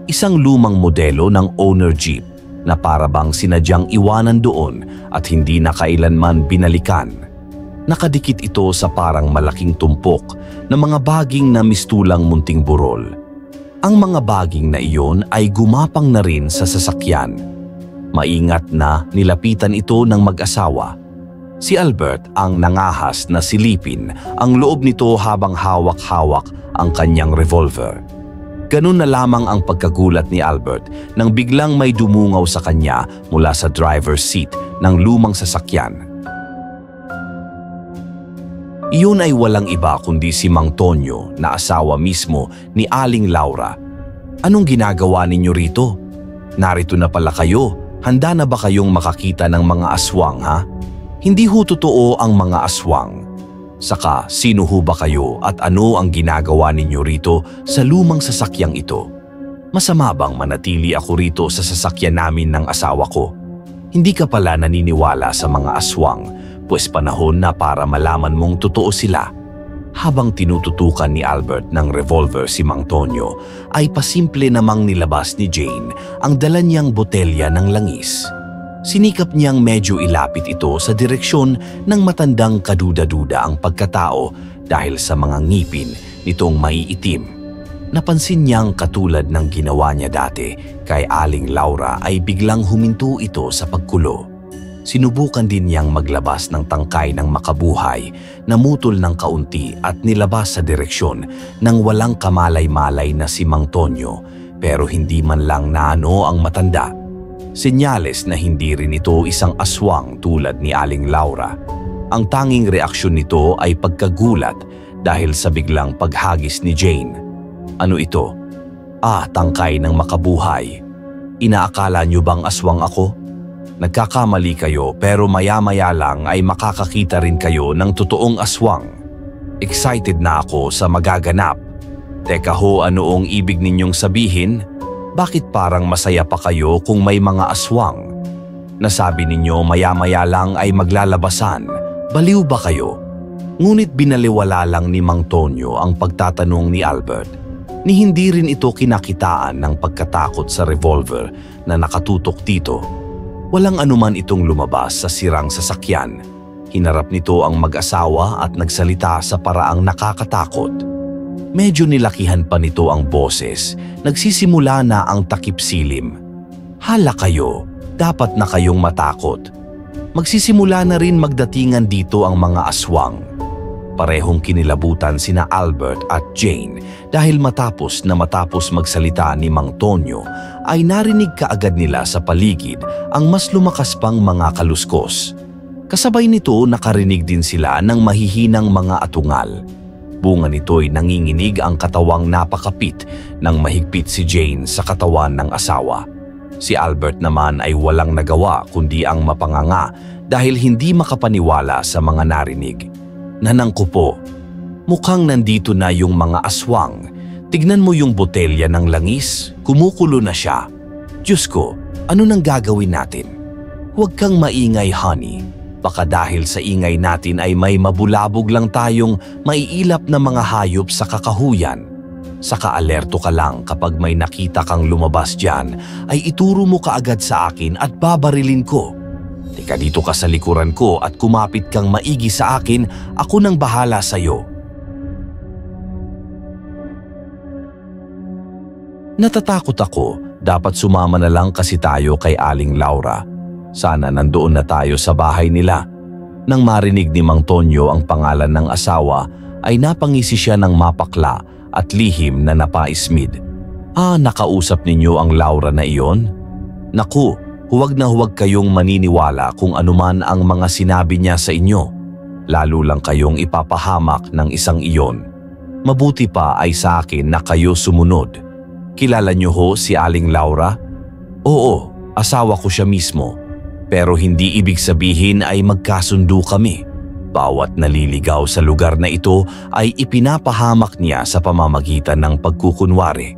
Isang lumang modelo ng owner jeep na parabang sinadyang iwanan doon at hindi na kailanman binalikan. Nakadikit ito sa parang malaking tumpok na mga baging na mistulang munting burol. Ang mga baging na iyon ay gumapang na rin sa sasakyan. Maingat na nilapitan ito ng mag-asawa. Si Albert ang nangahas na silipin ang loob nito habang hawak-hawak ang kanyang revolver. Ganun na lamang ang pagkagulat ni Albert nang biglang may dumungaw sa kanya mula sa driver's seat ng lumang sasakyan. Iyon ay walang iba kundi si Mang Tonyo na asawa mismo ni Aling Laura. Anong ginagawa ninyo rito? Narito na pala kayo. Handa na ba kayong makakita ng mga aswang, ha? Hindi ho totoo ang mga aswang. Saka, sino ho ba kayo at ano ang ginagawa ninyo rito sa lumang sasakyang ito? Masama bang manatili ako rito sa sasakyan namin ng asawa ko? Hindi ka pala naniniwala sa mga aswang, pues panahon na para malaman mong totoo sila. Habang tinututukan ni Albert ng revolver si Mang Tonyo, ay pasimple namang nilabas ni Jane ang dala niyang botelya ng langis. Sinikap niyang medyo ilapit ito sa direksyon ng matandang kaduda-duda ang pagkatao dahil sa mga ngipin nitong maiitim. Napansin niyang katulad ng ginawa niya dati kay Aling Laura ay biglang huminto ito sa pagkulo. Sinubukan din niyang maglabas ng tangkay ng makabuhay, namutol ng kaunti at nilabas sa direksyon ng walang kamalay-malay na si Mang Tonyo, pero hindi man lang naano ang matanda. Senyales na hindi rin ito isang aswang tulad ni Aling Laura. Ang tanging reaksyon nito ay pagkagulat dahil sa biglang paghagis ni Jane. Ano ito? Tangkay ng makabuhay. Inaakala niyo bang aswang ako? Nagkakamali kayo pero maya-maya lang ay makakakita rin kayo ng totoong aswang. Excited na ako sa magaganap. Teka ho, anoong ibig ninyong sabihin? Bakit parang masaya pa kayo kung may mga aswang? Nasabi ninyo maya-maya lang ay maglalabasan. Baliw ba kayo? Ngunit binaliwala lang ni Mang Tonyo ang pagtatanong ni Albert. Ni hindi rin ito kinakitaan ng pagkatakot sa revolver na nakatutok dito. Walang anuman itong lumabas sa sirang sasakyan. Hinarap nito ang mag-asawa at nagsalita sa paraang nakakatakot. Medyo nilakihan pa nito ang boses. Nagsisimula na ang takip silim. Hala kayo, dapat na kayong matakot. Magsisimula na rin magdatingan dito ang mga aswang. Parehong kinilabutan sina Albert at Jane dahil matapos magsalita ni Mang Tonyo ay narinig kaagad nila sa paligid ang mas lumakas pang mga kaluskos. Kasabay nito nakarinig din sila ng mahihinang mga atungal. Bunga nito'y nanginginig ang katawang napakapit nang mahigpit si Jane sa katawan ng asawa. Si Albert naman ay walang nagawa kundi ang mapanganga dahil hindi makapaniwala sa mga narinig. Nanang ko po, mukhang nandito na yung mga aswang. Tignan mo yung botelya ng langis, kumukulo na siya. Diyos ko, ano nang gagawin natin? Huwag kang maingay, honey. Baka dahil sa ingay natin ay may mabulabog lang tayong maiilap na mga hayop sa kakahuyan. Saka alerto ka lang kapag may nakita kang lumabas dyan, ay ituro mo kaagad sa akin at babarilin ko. Teka dito ka sa likuran ko at kumapit kang maigi sa akin, ako nang bahala sa'yo. Natatakot ako, dapat sumama na lang kasi tayo kay Aling Laura. Sana nandoon na tayo sa bahay nila. Nang marinig ni Mang Tonyo ang pangalan ng asawa, ay napangisi siya ng mapakla at lihim na napaismid. Nakausap ninyo ang Laura na iyon? Naku, huwag na huwag kayong maniniwala kung anuman ang mga sinabi niya sa inyo. Lalo lang kayong ipapahamak ng isang iyon. Mabuti pa ay sa akin na kayo sumunod. Kilala niyo ho si Aling Laura? Oo, asawa ko siya mismo. Pero hindi ibig sabihin ay magkasundo kami. Bawat naliligaw sa lugar na ito ay ipinapahamak niya sa pamamagitan ng pagkukunwari.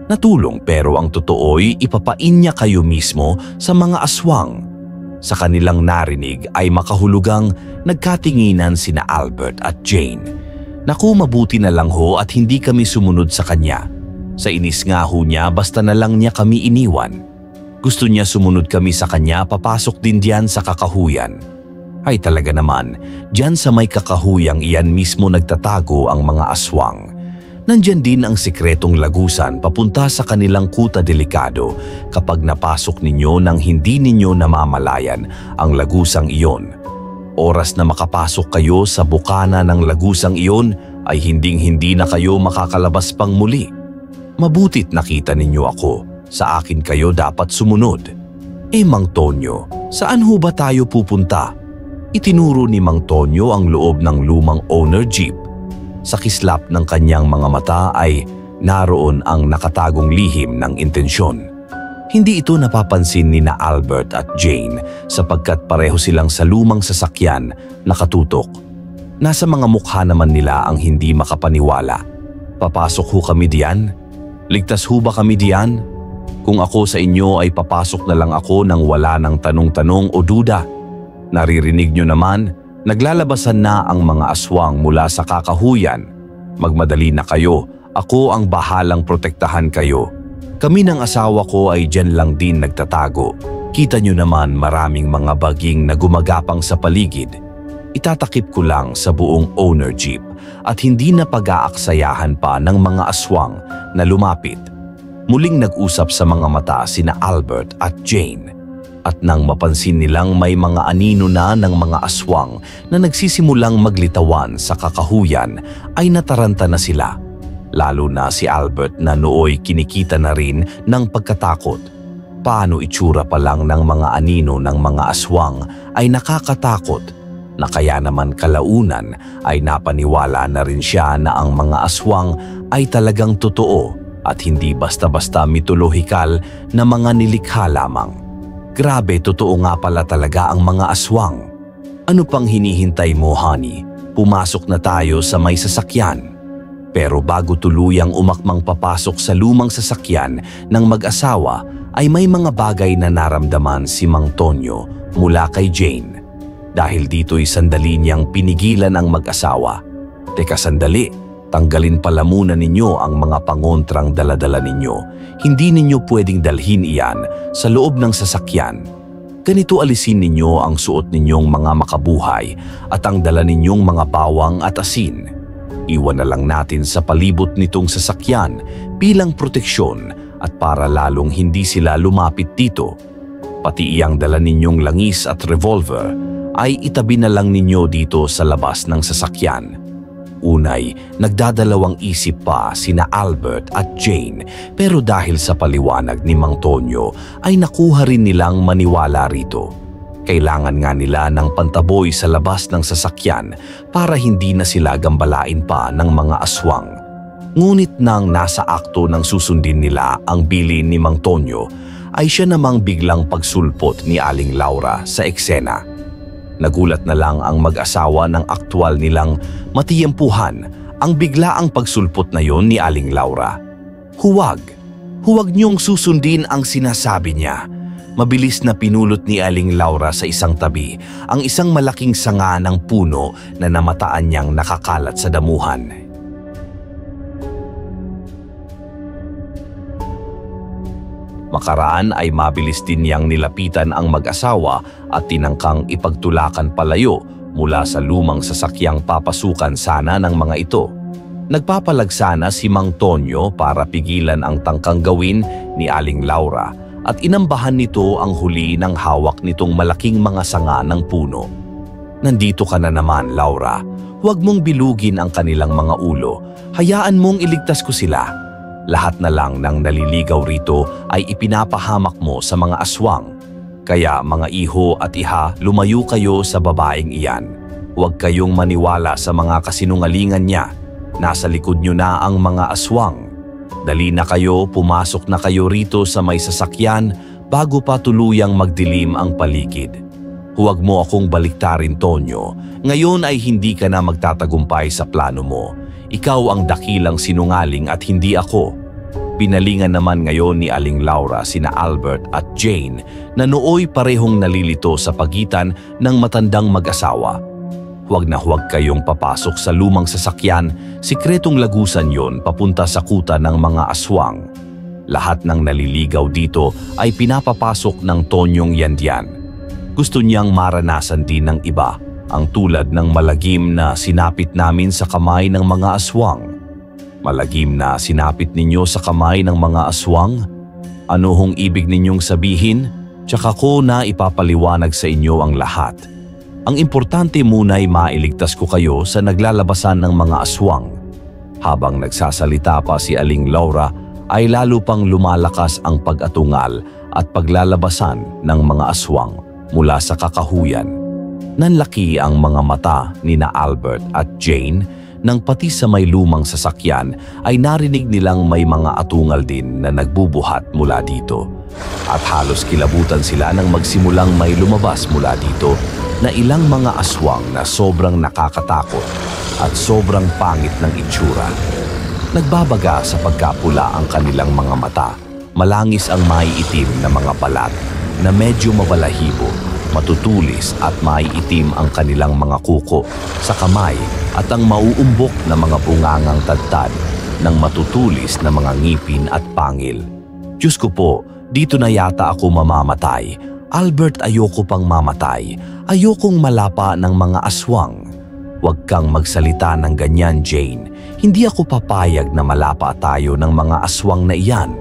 Natulong pero ang totoo'y ipapain niya kayo mismo sa mga aswang. Sa kanilang narinig ay makahulugang nagkatinginan sina Albert at Jane. Naku, mabuti na lang ho at hindi kami sumunod sa kanya. Sa inis nga ho niya basta na lang niya kami iniwan. Gusto niya sumunod kami sa kanya, papasok din diyan sa kakahuyan. Ay talaga naman, diyan sa may kakahuyang iyan mismo nagtatago ang mga aswang. Nandyan din ang sikretong lagusan papunta sa kanilang kuta delikado kapag napasok ninyo nang hindi ninyo namamalayan ang lagusang iyon. Oras na makapasok kayo sa bukana ng lagusang iyon ay hinding-hindi na kayo makakalabas pang muli. Mabutit nakita ninyo ako. Sa akin kayo dapat sumunod. Mang Tonyo, saan ho ba tayo pupunta? Itinuro ni Mang Tonyo ang loob ng lumang owner jeep. Sa kislap ng kanyang mga mata ay naroon ang nakatagong lihim ng intensyon. Hindi ito napapansin ni na Albert at Jane sapagkat pareho silang sa lumang sasakyan nakatutok. Nasa mga mukha naman nila ang hindi makapaniwala. Papasok ho kami diyan? Ligtas ho ba kami diyan? Kung ako sa inyo ay papasok na lang ako nang wala ng tanong-tanong o duda. Naririnig nyo naman, naglalabasan na ang mga aswang mula sa kakahuyan. Magmadali na kayo, ako ang bahalang protektahan kayo. Kami ng asawa ko ay dyan lang din nagtatago. Kita nyo naman maraming mga baging na gumagapang sa paligid. Itatakip ko lang sa buong owner jeep at hindi na pag-aaksayahan pa ng mga aswang na lumapit. Muling nag-usap sa mga mata sina Albert at Jane. At nang mapansin nilang may mga anino na ng mga aswang na nagsisimulang maglitawan sa kakahuyan ay nataranta na sila. Lalo na si Albert na nooy kinikita na rin ng pagkatakot. Paano itsura pa lang ng mga anino ng mga aswang ay nakakatakot na kaya naman kalaunan ay napaniwala na rin siya na ang mga aswang ay talagang totoo at hindi basta-basta mitolohikal na mga nilikha lamang. Grabe, totoo nga pala talaga ang mga aswang. Ano pang hinihintay mo, honey? Pumasok na tayo sa may sasakyan. Pero bago tuluyang umakmang papasok sa lumang sasakyan ng mag-asawa ay may mga bagay na naramdaman si Mang Tonyo mula kay Jane. Dahil dito'y sandali niyang pinigilan ang mag-asawa. Teka sandali. Tanggalin pala muna ninyo ang mga pangontrang daladala ninyo. Hindi ninyo pwedeng dalhin iyan sa loob ng sasakyan. Ganito alisin ninyo ang suot ninyong mga makabuhay at ang dala ninyong mga bawang at asin. Iwan na lang natin sa palibot nitong sasakyan bilang proteksyon at para lalong hindi sila lumapit dito. Pati iyang dala ninyong langis at revolver ay itabi na lang ninyo dito sa labas ng sasakyan. Unay, nagdadalawang isip pa sina Albert at Jane pero dahil sa paliwanag ni Mang Tonyo ay nakuha rin nilang maniwala rito. Kailangan nga nila ng pantaboy sa labas ng sasakyan para hindi na sila gambalain pa ng mga aswang. Ngunit nang nasa akto ng susundin nila ang bilin ni Mang Tonyo ay siya namang biglang pagsulpot ni Aling Laura sa eksena. Nagulat na lang ang mag-asawa ng aktwal nilang matiyempuhan ang biglaang pagsulpot na yon ni Aling Laura. Huwag niyong susundin ang sinasabi niya. Mabilis na pinulot ni Aling Laura sa isang tabi ang isang malaking sanga ng puno na namataan niyang nakakalat sa damuhan. Makaraan ay mabilis din niyang nilapitan ang mag-asawa at tinangkang ipagtulakan palayo mula sa lumang sasakyang papasukan sana ng mga ito. Nagpapalagsana si Mang Tonyo para pigilan ang tangkang gawin ni Aling Laura at inambahan nito ang huli ng hawak nitong malaking mga sanga ng puno. Nandito ka na naman, Laura. Huwag mong bilugin ang kanilang mga ulo. Hayaan mong iligtas ko sila. Lahat na lang ng naliligaw rito ay ipinapahamak mo sa mga aswang. Kaya mga iho at iha, lumayo kayo sa babaeng iyan. Huwag kayong maniwala sa mga kasinungalingan niya. Nasa likod niyo na ang mga aswang. Dali na kayo, pumasok na kayo rito sa may sasakyan bago pa tuluyang magdilim ang paligid. Huwag mo akong baliktarin, Tonyo. Ngayon ay hindi ka na magtatagumpay sa plano mo. Ikaw ang dakilang sinungaling at hindi ako. Pinalingan naman ngayon ni Aling Laura sina Albert at Jane na nooy parehong nalilito sa pagitan ng matandang mag-asawa. Huwag na huwag kayong papasok sa lumang sasakyan, sikretong lagusan yon papunta sa kuta ng mga aswang. Lahat ng naliligaw dito ay pinapapasok ng Tonyong Yandian. Gusto niyang maranasan din ng iba, ang tulad ng malagim na sinapit namin sa kamay ng mga aswang. Malagim na sinapit ninyo sa kamay ng mga aswang? Ano hong ibig ninyong sabihin? Tsaka ko na ipapaliwanag sa inyo ang lahat. Ang importante muna ay mailigtas ko kayo sa naglalabasan ng mga aswang. Habang nagsasalita pa si Aling Laura, ay lalo pang lumalakas ang pag-atungal at paglalabasan ng mga aswang mula sa kakahuyan. Nanlaki ang mga mata ni na Albert at Jane nang pati sa may lumang sasakyan ay narinig nilang may mga atungal din na nagbubuhat mula dito. At halos kilabutan sila nang magsimulang may lumabas mula dito na ilang mga aswang na sobrang nakakatakot at sobrang pangit ng itsura. Nagbabaga sa pagkapula ang kanilang mga mata, malangis ang maiitim na mga balat na medyo mabalahibo, matutulis at maiitim ang kanilang mga kuko sa kamay at ang mauumbok na mga bungangang tadtad ng matutulis na mga ngipin at pangil. Diyos ko po, dito na yata ako mamamatay. Albert, ayoko pang mamatay. Ayokong malapa ng mga aswang. Huwag kang magsalita ng ganyan, Jane. Hindi ako papayag na malapa tayo ng mga aswang na iyan.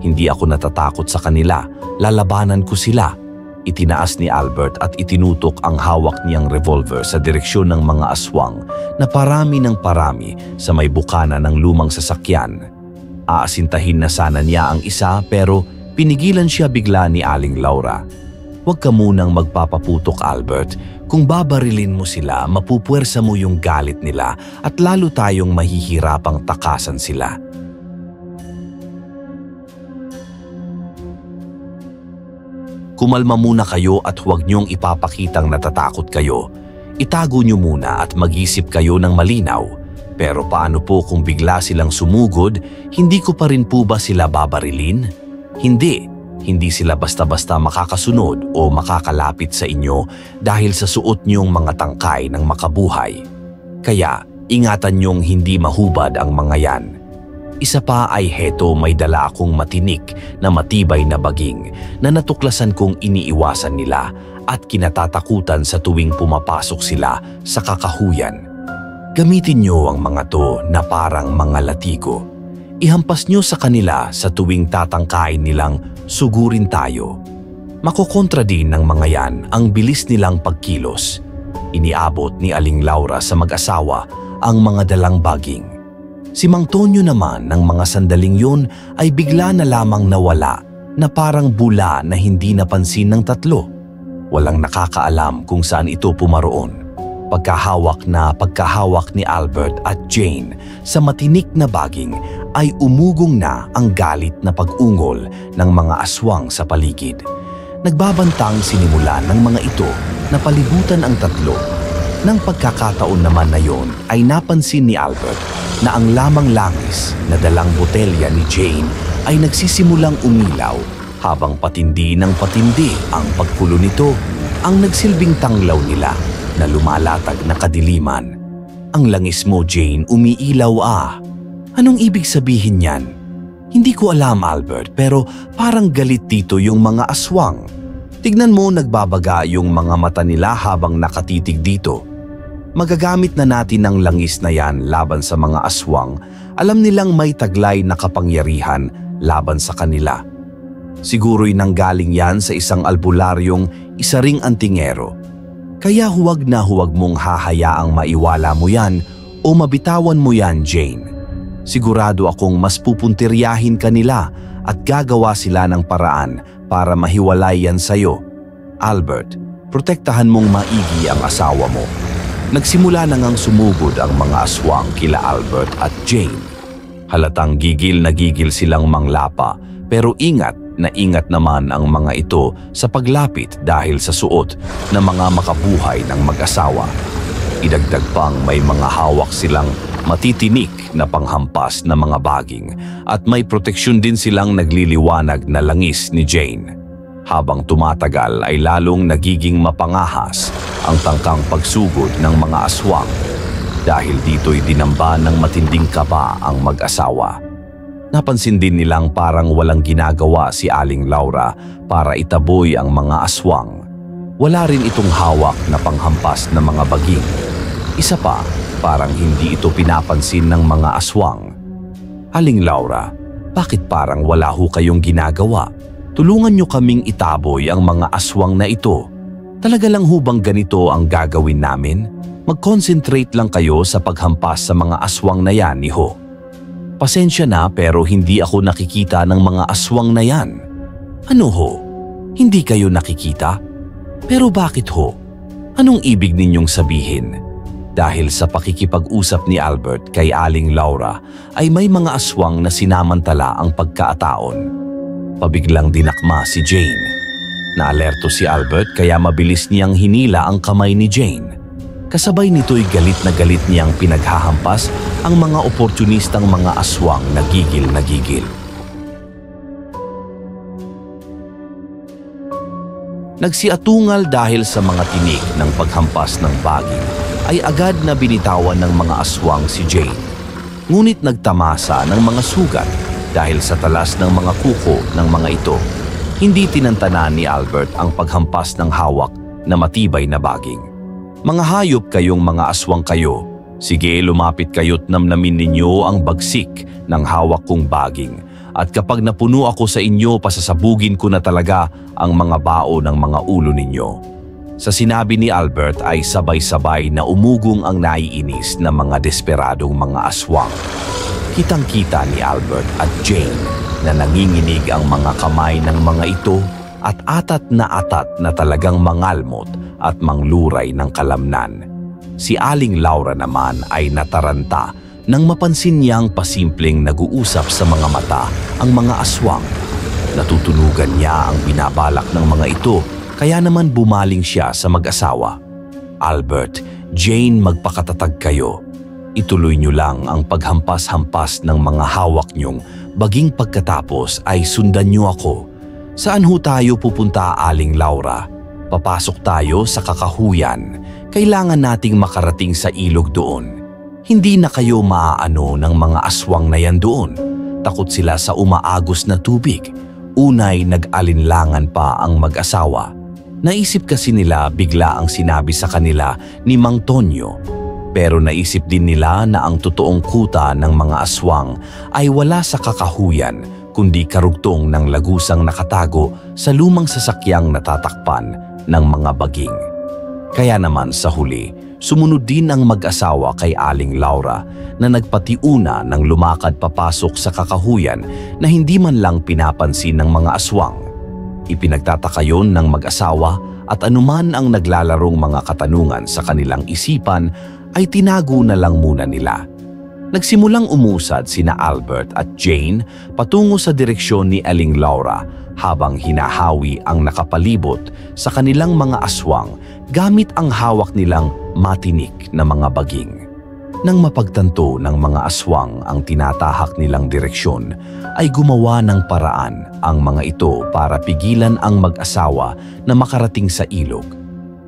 Hindi ako natatakot sa kanila. Lalabanan ko sila. Itinaas ni Albert at itinutok ang hawak niyang revolver sa direksyon ng mga aswang na parami ng parami sa may bukana ng lumang sasakyan. Aasintahin na sana niya ang isa pero pinigilan siya bigla ni Aling Laura. Huwag ka munang magpapaputok, Albert. Kung babarilin mo sila, mapupuwersa mo yung galit nila at lalo tayong mahihirapang takasan sila. Kumalma muna kayo at huwag niyong ipapakitang natatakot kayo. Itago niyo muna at mag-isip kayo ng malinaw. Pero paano po kung bigla silang sumugod, hindi ko pa rin po ba sila babarilin? Hindi sila basta-basta makakasunod o makakalapit sa inyo dahil sa suot niyong mga tangkay ng makabuhay. Kaya ingatan niyong hindi mahubad ang mga yan. Isa pa ay heto may dala akong matinik na matibay na baging na natuklasan kong iniiwasan nila at kinatatakutan sa tuwing pumapasok sila sa kakahuyan. Gamitin nyo ang mga to na parang mga latigo. Ihampas nyo sa kanila sa tuwing tatangkain nilang sugurin tayo. Makokontra din ng mga yan ang bilis nilang pagkilos. Iniabot ni Aling Laura sa mag-asawa ang mga dalang baging. Si Mang Tonyo naman ng mga sandaling yun ay bigla na lamang nawala na parang bula na hindi napansin ng tatlo. Walang nakakaalam kung saan ito pumaroon. Pagkahawak ni Albert at Jane sa matinik na baging ay umugong na ang galit na pag-ungol ng mga aswang sa paligid. Nagbabantang sinimulan ng mga ito na palibutan ang tatlo. Nang pagkakataon naman na yon ay napansin ni Albert na ang lamang langis na dalang botelya ni Jane ay nagsisimulang umilaw habang patindi ng patindi ang pagkulo nito, ang nagsilbing tanglaw nila na lumalatag na kadiliman. Ang langis mo, Jane, umiilaw ah. Anong ibig sabihin yan? Hindi ko alam, Albert, pero parang galit dito yung mga aswang. Tignan mo, nagbabaga yung mga mata nila habang nakatitig dito. Magagamit na natin ang langis na yan laban sa mga aswang. Alam nilang may taglay na kapangyarihan laban sa kanila. Siguro'y nanggaling yan sa isang albularyong isa ring antingero. Kaya huwag mong hahayaang maiwala mo yan o mabitawan mo yan, Jane. Sigurado akong mas pupuntiryahin kanila at gagawa sila ng paraan para mahiwalay yan sa'yo. Albert, protektahan mong maigi ang asawa mo. Nagsimula na ngang sumugod ang mga aswang kila Albert at Jane. Halatang gigil na gigil silang manglapa, pero ingat naman ang mga ito sa paglapit dahil sa suot na mga makabuhay ng mag-asawa. Idagdag pang may mga hawak silang matitinik na panghampas na mga baging at may proteksyon din silang nagliliwanag na langis ni Jane. Habang tumatagal ay lalong nagiging mapangahas ang tangkang pagsugod ng mga aswang. Dahil dito'y dinamba ng matinding kaba ang mag-asawa. Napansin din nilang parang walang ginagawa si Aling Laura para itaboy ang mga aswang. Wala rin itong hawak na panghampas na mga baging. Isa pa, parang hindi ito pinapansin ng mga aswang. Aling Laura, bakit parang wala ho kayong ginagawa? Tulungan nyo kaming itaboy ang mga aswang na ito. Talaga lang hubang ganito ang gagawin namin? Mag-concentrate lang kayo sa paghampas sa mga aswang na yan, iho. Pasensya na pero hindi ako nakikita ng mga aswang na yan. Ano ho? Hindi kayo nakikita? Pero bakit ho? Anong ibig ninyong sabihin? Dahil sa pakikipag-usap ni Albert kay Aling Laura ay may mga aswang na sinamantala ang pagkaataon. Pabiglang dinakma si Jane. Naalerto si Albert kaya mabilis niyang hinila ang kamay ni Jane. Kasabay nito'y galit niyang pinaghahampas ang mga oportunistang mga aswang na gigil. Nagsiatungal dahil sa mga tinig ng paghampas ng baging ay agad na binitawan ng mga aswang si Jane. Ngunit nagtamasa ng mga sugat dahil sa talas ng mga kuko ng mga ito. Hindi tinantanan ni Albert ang paghampas ng hawak na matibay na baging. Mga hayop kayong mga aswang kayo. Sige, lumapit kayo't namnamin ninyo ang bagsik ng hawak kong baging. At kapag napuno ako sa inyo, pasasabugin ko na talaga ang mga bao ng mga ulo ninyo. Sa sinabi ni Albert ay sabay-sabay na umugong ang naiinis na mga desperadong mga aswang. Kitang-kita ni Albert at Jane na nanginginig ang mga kamay ng mga ito at atat na talagang mangalmot at mangluray ng kalamnan. Si Aling Laura naman ay nataranta nang mapansin niyang pasimpleng nag-uusap sa mga mata ang mga aswang. Natutunugan niya ang binabalak ng mga ito kaya naman bumaling siya sa mag-asawa. Albert, Jane, magpakatatag kayo. Ituloy niyo lang ang paghampas-hampas ng mga hawak niyong baging pagkatapos ay sundan niyo ako. Saan ho tayo pupunta, Aling Laura? Papasok tayo sa kakahuyan. Kailangan nating makarating sa ilog doon. Hindi na kayo maaano ng mga aswang na yan doon. Takot sila sa umaagos na tubig. Unay nag-alinlangan pa ang mag-asawa. Naisip kasi nila bigla ang sinabi sa kanila ni Mang Tonyo. Pero naisip din nila na ang totoong kuta ng mga aswang ay wala sa kakahuyan kundi karugtong ng lagusang nakatago sa lumang sasakyang natatakpan ng mga baging. Kaya naman sa huli, sumunod din ang mag-asawa kay Aling Laura na nagpatiuna ng lumakad papasok sa kakahuyan na hindi man lang pinapansin ng mga aswang. Ipinagtataka yon ng mag-asawa at anuman ang naglalarong mga katanungan sa kanilang isipan ay tinago na lang muna nila. Nagsimulang umusad sina Albert at Jane patungo sa direksyon ni Aling Laura habang hinahawi ang nakapalibot sa kanilang mga aswang gamit ang hawak nilang matinik na mga baging. Nang mapagtanto ng mga aswang ang tinatahak nilang direksyon, ay gumawa ng paraan ang mga ito para pigilan ang mag-asawa na makarating sa ilog.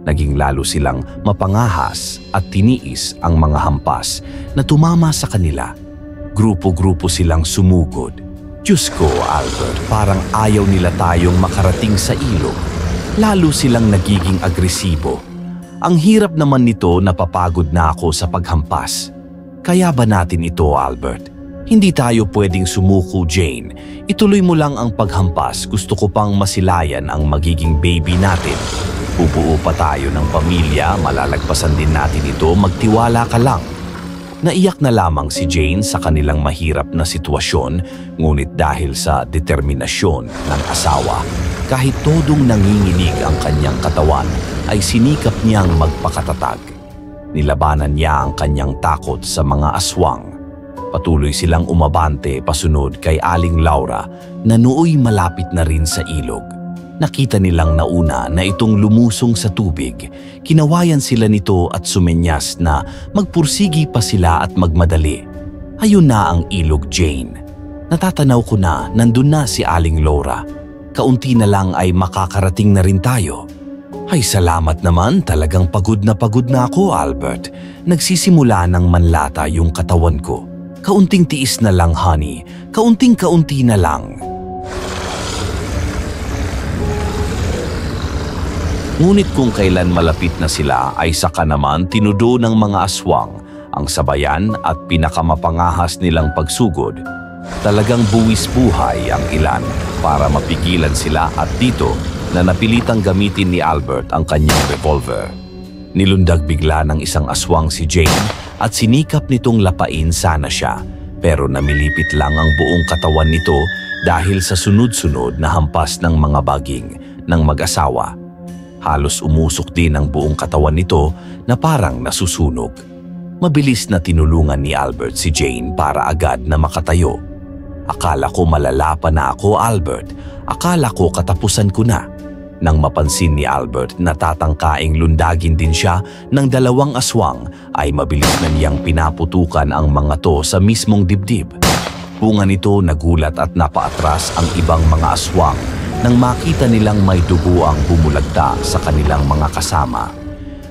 Naging lalo silang mapangahas at tiniis ang mga hampas na tumama sa kanila. Grupo-grupo silang sumugod. Diyos ko, Albert, parang ayaw nila tayong makarating sa ilog. Lalo silang nagiging agresibo. Ang hirap naman nito, napapagod na ako sa paghampas. Kaya ba natin ito, Albert? Hindi tayo pwedeng sumuko, Jane. Ituloy mo lang ang paghampas. Gusto ko pang masilayan ang magiging baby natin. Bubuo pa tayo ng pamilya, malalagpasan din natin ito, magtiwala ka lang. Naiyak na lamang si Jane sa kanilang mahirap na sitwasyon, ngunit dahil sa determinasyon ng asawa, kahit todong nanginginig ang kanyang katawan, ay sinikap niyang magpakatatag. Nilabanan niya ang kanyang takot sa mga aswang. Patuloy silang umabante pasunod kay Aling Laura na nooy malapit na rin sa ilog. Nakita nilang nauna na itong lumusong sa tubig. Kinawayan sila nito at sumenyas na magpursigi pa sila at magmadali. Ayun na ang ilog, Jane. Natatanaw ko na nandun na si Aling Laura. Kaunti na lang ay makakarating na rin tayo. Ay salamat naman, talagang pagod na ako, Albert. Nagsisimula ng manlata yung katawan ko. Kaunting tiis na lang, honey. Kaunting-kaunti na lang. Ngunit kung kailan malapit na sila ay saka naman tinudo ng mga aswang ang sabayan at pinakamapangahas nilang pagsugod. Talagang buwis buhay ang ilan para mapigilan sila at dito na napilitang gamitin ni Albert ang kanyang revolver. Nilundag bigla ng isang aswang si Jane at sinikap nitong lapain sana siya, pero namilipit lang ang buong katawan nito dahil sa sunod-sunod na hampas ng mga baging ng mag-asawa. Halos umusok din ang buong katawan nito na parang nasusunog. Mabilis na tinulungan ni Albert si Jane para agad na makatayo. Akala ko malala pa na ako, Albert. Akala ko katapusan ko na. Nang mapansin ni Albert na tatangkaing lundagin din siya ng dalawang aswang, ay mabilis na niyang pinaputukan ang mga to sa mismong dibdib. Bunga nito, nagulat at napaatras ang ibang mga aswang nang makita nilang may dugo ang bumulagta sa kanilang mga kasama.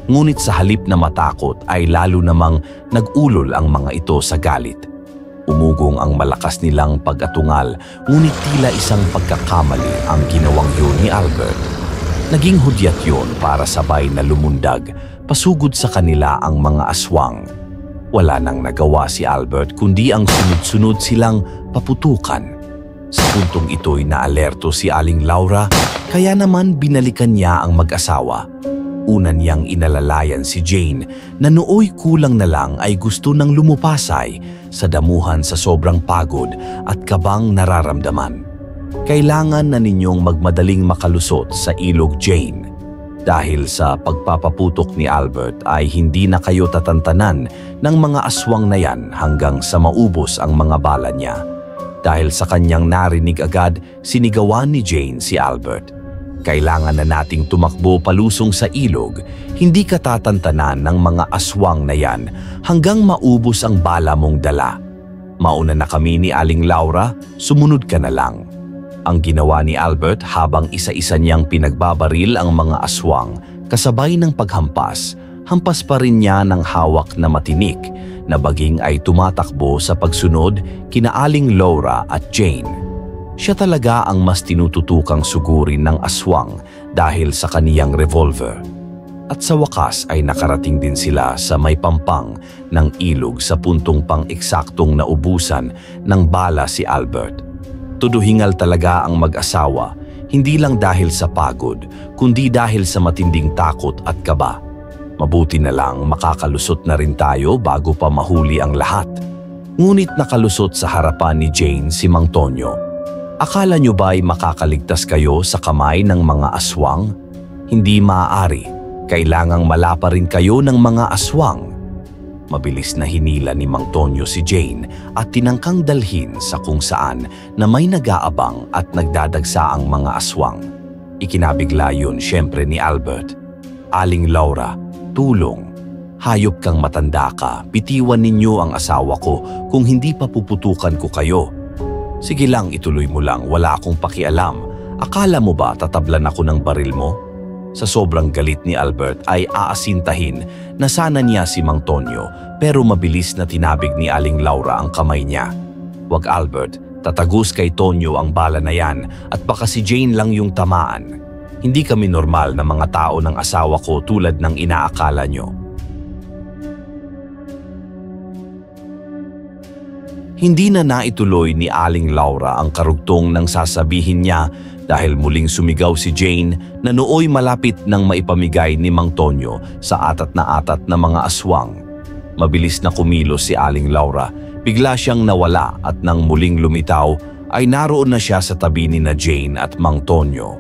Ngunit sa halip na matakot ay lalo namang nag-ulol ang mga ito sa galit. Umugong ang malakas nilang pag-atungal, ngunit tila isang pagkakamali ang ginawang yun ni Albert. Naging hudyat yun para sabay na lumundag, pasugod sa kanila ang mga aswang. Wala nang nagawa si Albert kundi ang sunod-sunod silang paputukan. Sa puntong ito'y naalerto si Aling Laura, kaya naman binalikan niya ang mag-asawa. Una niyang inalalayan si Jane na nooy kulang na lang ay gusto nang lumupasay sa damuhan sa sobrang pagod at kabang nararamdaman. Kailangan na ninyong magmadaling makalusot sa ilog, Jane. Dahil sa pagpapaputok ni Albert ay hindi na kayo tatantanan ng mga aswang na yan hanggang sa maubos ang mga bala niya. Dahil sa kanyang narinig agad, sinigawan ni Jane si Albert. Kailangan na nating tumakbo palusong sa ilog, hindi ka tatantanan ng mga aswang na yan hanggang maubos ang bala mong dala. Mauna na kami ni Aling Laura, sumunod ka na lang. Ang ginawa ni Albert habang isa-isa niyang pinagbabaril ang mga aswang kasabay ng paghampas, hampas pa rin niya ng hawak na matinik na baging ay tumatakbo sa pagsunod kina Aling Laura at Jane. Siya talaga ang mas tinututukang sugurin ng aswang dahil sa kaniyang revolver. At sa wakas ay nakarating din sila sa may pampang ng ilog sa puntong pang-eksaktong naubusan ng bala si Albert. Tuduhingal talaga ang mag-asawa, hindi lang dahil sa pagod, kundi dahil sa matinding takot at kaba. Mabuti na lang makakalusot na rin tayo bago pa mahuli ang lahat. Ngunit nakalusot sa harapan ni Jane si Mang Tonyo. Akala nyo ba'y makakaligtas kayo sa kamay ng mga aswang? Hindi maaari. Kailangang malapa rin kayo ng mga aswang. Mabilis na hinila ni Mang Tonyo si Jane at tinangkang dalhin sa kung saan na may nag-aabang at nagdadagsaang mga aswang. Ikinabigla yun siyempre ni Albert. Aling Laura, tulong. Hayop kang matanda ka, bitiwan ninyo ang asawa ko kung hindi pa puputukan ko kayo. Sige lang, ituloy mo lang, wala akong pakialam. Akala mo ba tatablan ako ng baril mo? Sa sobrang galit ni Albert ay aasintahin na sana niya si Mang Tonyo pero mabilis na tinabig ni Aling Laura ang kamay niya. Wag Albert, tatagos kay Tonyo ang bala na yan at baka si Jane lang yung tamaan. Hindi kami normal na mga tao ng asawa ko tulad ng inaakala nyo. Hindi na naituloy ni Aling Laura ang karugtong ng sasabihin niya dahil muling sumigaw si Jane na nooy malapit nang maipamigay ni Mang Tonyo sa atat na mga aswang. Mabilis na kumilos si Aling Laura, bigla siyang nawala at nang muling lumitaw ay naroon na siya sa tabi ni na Jane at Mang Tonyo.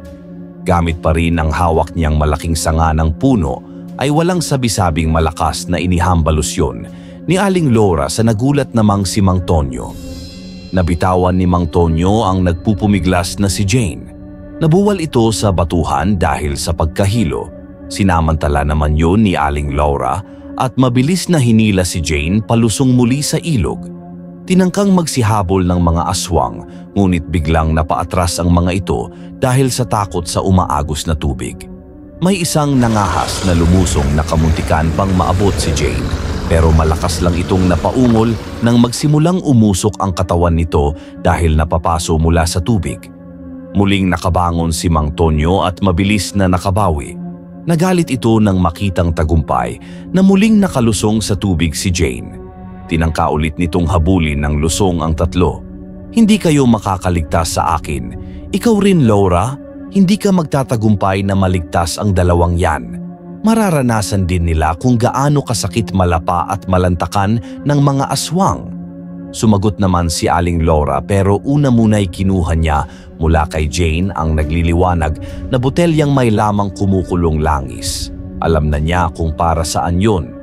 Gamit pa rin ang hawak niyang malaking sanga ng puno ay walang sabi-sabing malakas na inihambalos yun ni Aling Laura sa nagulat namang si Mang Tonyo. Nabitawan ni Mang Tonyo ang nagpupumiglas na si Jane. Nabuwal ito sa batuhan dahil sa pagkahilo. Sinamantala naman yun ni Aling Laura at mabilis na hinila si Jane palusong muli sa ilog. Tinangkang magsihabol ng mga aswang ngunit biglang napaatras ang mga ito dahil sa takot sa umaagos na tubig. May isang nangahas na lumusong na kamuntikan pang maabot si Jane pero malakas lang itong napaungol nang magsimulang umusok ang katawan nito dahil napapaso mula sa tubig. Muling nakabangon si Mang Tonyo at mabilis na nakabawi. Nagalit ito nang makitang tagumpay na muling nakalusong sa tubig si Jane. Tinangka ulit nitong habulin ng lusong ang tatlo. Hindi kayo makakaligtas sa akin. Ikaw rin, Laura, hindi ka magtatagumpay na maligtas ang dalawang yan. Mararanasan din nila kung gaano kasakit malapa at malantakan ng mga aswang. Sumagot naman si Aling Laura pero una muna'y kinuha niya mula kay Jane ang nagliliwanag na botelyang may lamang kumukulong langis. Alam na niya kung para saan yun.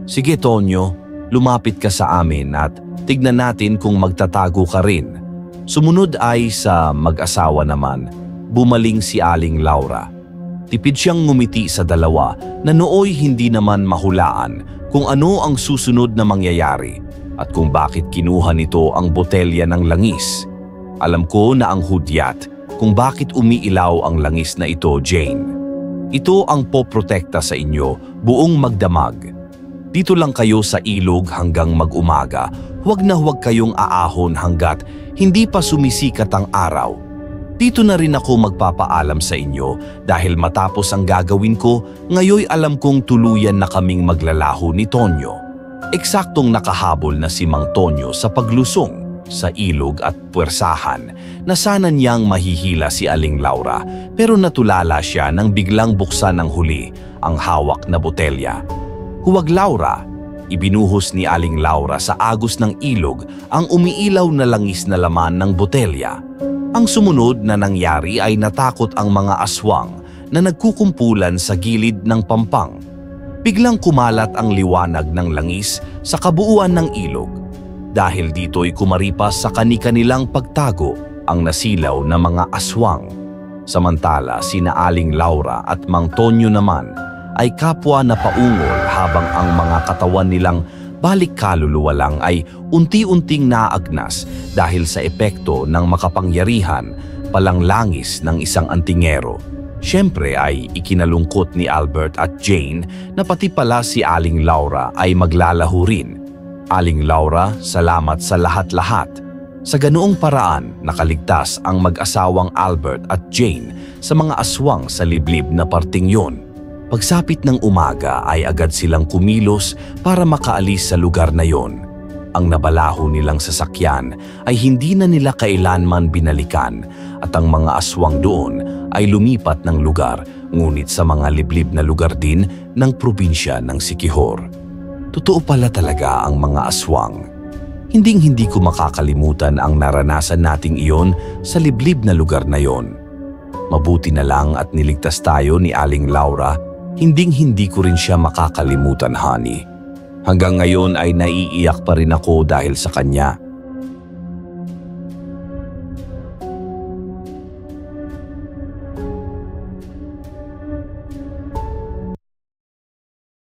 Sige Tonyo, lumapit ka sa amin at tignan natin kung magtatago ka rin. Sumunod ay sa mag-asawa naman, bumaling si Aling Laura. Tipid siyang ngumiti sa dalawa na nooy hindi naman mahulaan kung ano ang susunod na mangyayari at kung bakit kinuha nito ang botelya ng langis. Alam ko na ang hudyat kung bakit umiilaw ang langis na ito, Jane. Ito ang poprotekta sa inyo buong magdamag. Dito lang kayo sa ilog hanggang mag-umaga. Huwag na huwag kayong aahon hanggat hindi pa sumisikat ang araw. Dito na rin ako magpapaalam sa inyo dahil matapos ang gagawin ko, ngayoy alam kong tuluyan na kaming maglalaho ni Tonyo. Eksaktong nakahabol na si Mang Tonyo sa paglusong sa ilog at puwersahan na sana niyang mahihila si Aling Laura pero natulala siya nang biglang buksan ng huli ang hawak na botelya. Huwag Laura, ibinuhos ni Aling Laura sa agos ng ilog ang umiilaw na langis na laman ng botelya. Ang sumunod na nangyari ay natakot ang mga aswang na nagkukumpulan sa gilid ng pampang. Biglang kumalat ang liwanag ng langis sa kabuuan ng ilog. Dahil dito'y kumaripas sa kani-kanilang pagtago ang nasilaw na mga aswang. Samantala sina Aling Laura at Mang Tonyo naman ay kapwa na paungol habang ang mga katawan nilang balik kaluluwa lang ay unti-unting naagnas dahil sa epekto ng makapangyarihan palang langis ng isang antingero. Siyempre ay ikinalungkot ni Albert at Jane na pati pala si Aling Laura ay maglalaho rin. Aling Laura, salamat sa lahat-lahat. Sa ganoong paraan, nakaligtas ang mag-asawang Albert at Jane sa mga aswang sa liblib na parting yon. Pagsapit ng umaga ay agad silang kumilos para makaalis sa lugar na yon. Ang nabalaho nilang sasakyan ay hindi na nila kailanman binalikan at ang mga aswang doon ay lumipat ng lugar, ngunit sa mga liblib na lugar din ng probinsya ng Siquijor. Totoo pala talaga ang mga aswang. Hinding-hindi ko makakalimutan ang naranasan nating iyon sa liblib na lugar na yon. Mabuti na lang at niligtas tayo ni Aling Laura, hinding-hindi ko rin siya makakalimutan, honey. Hanggang ngayon ay naiiyak pa rin ako dahil sa kanya.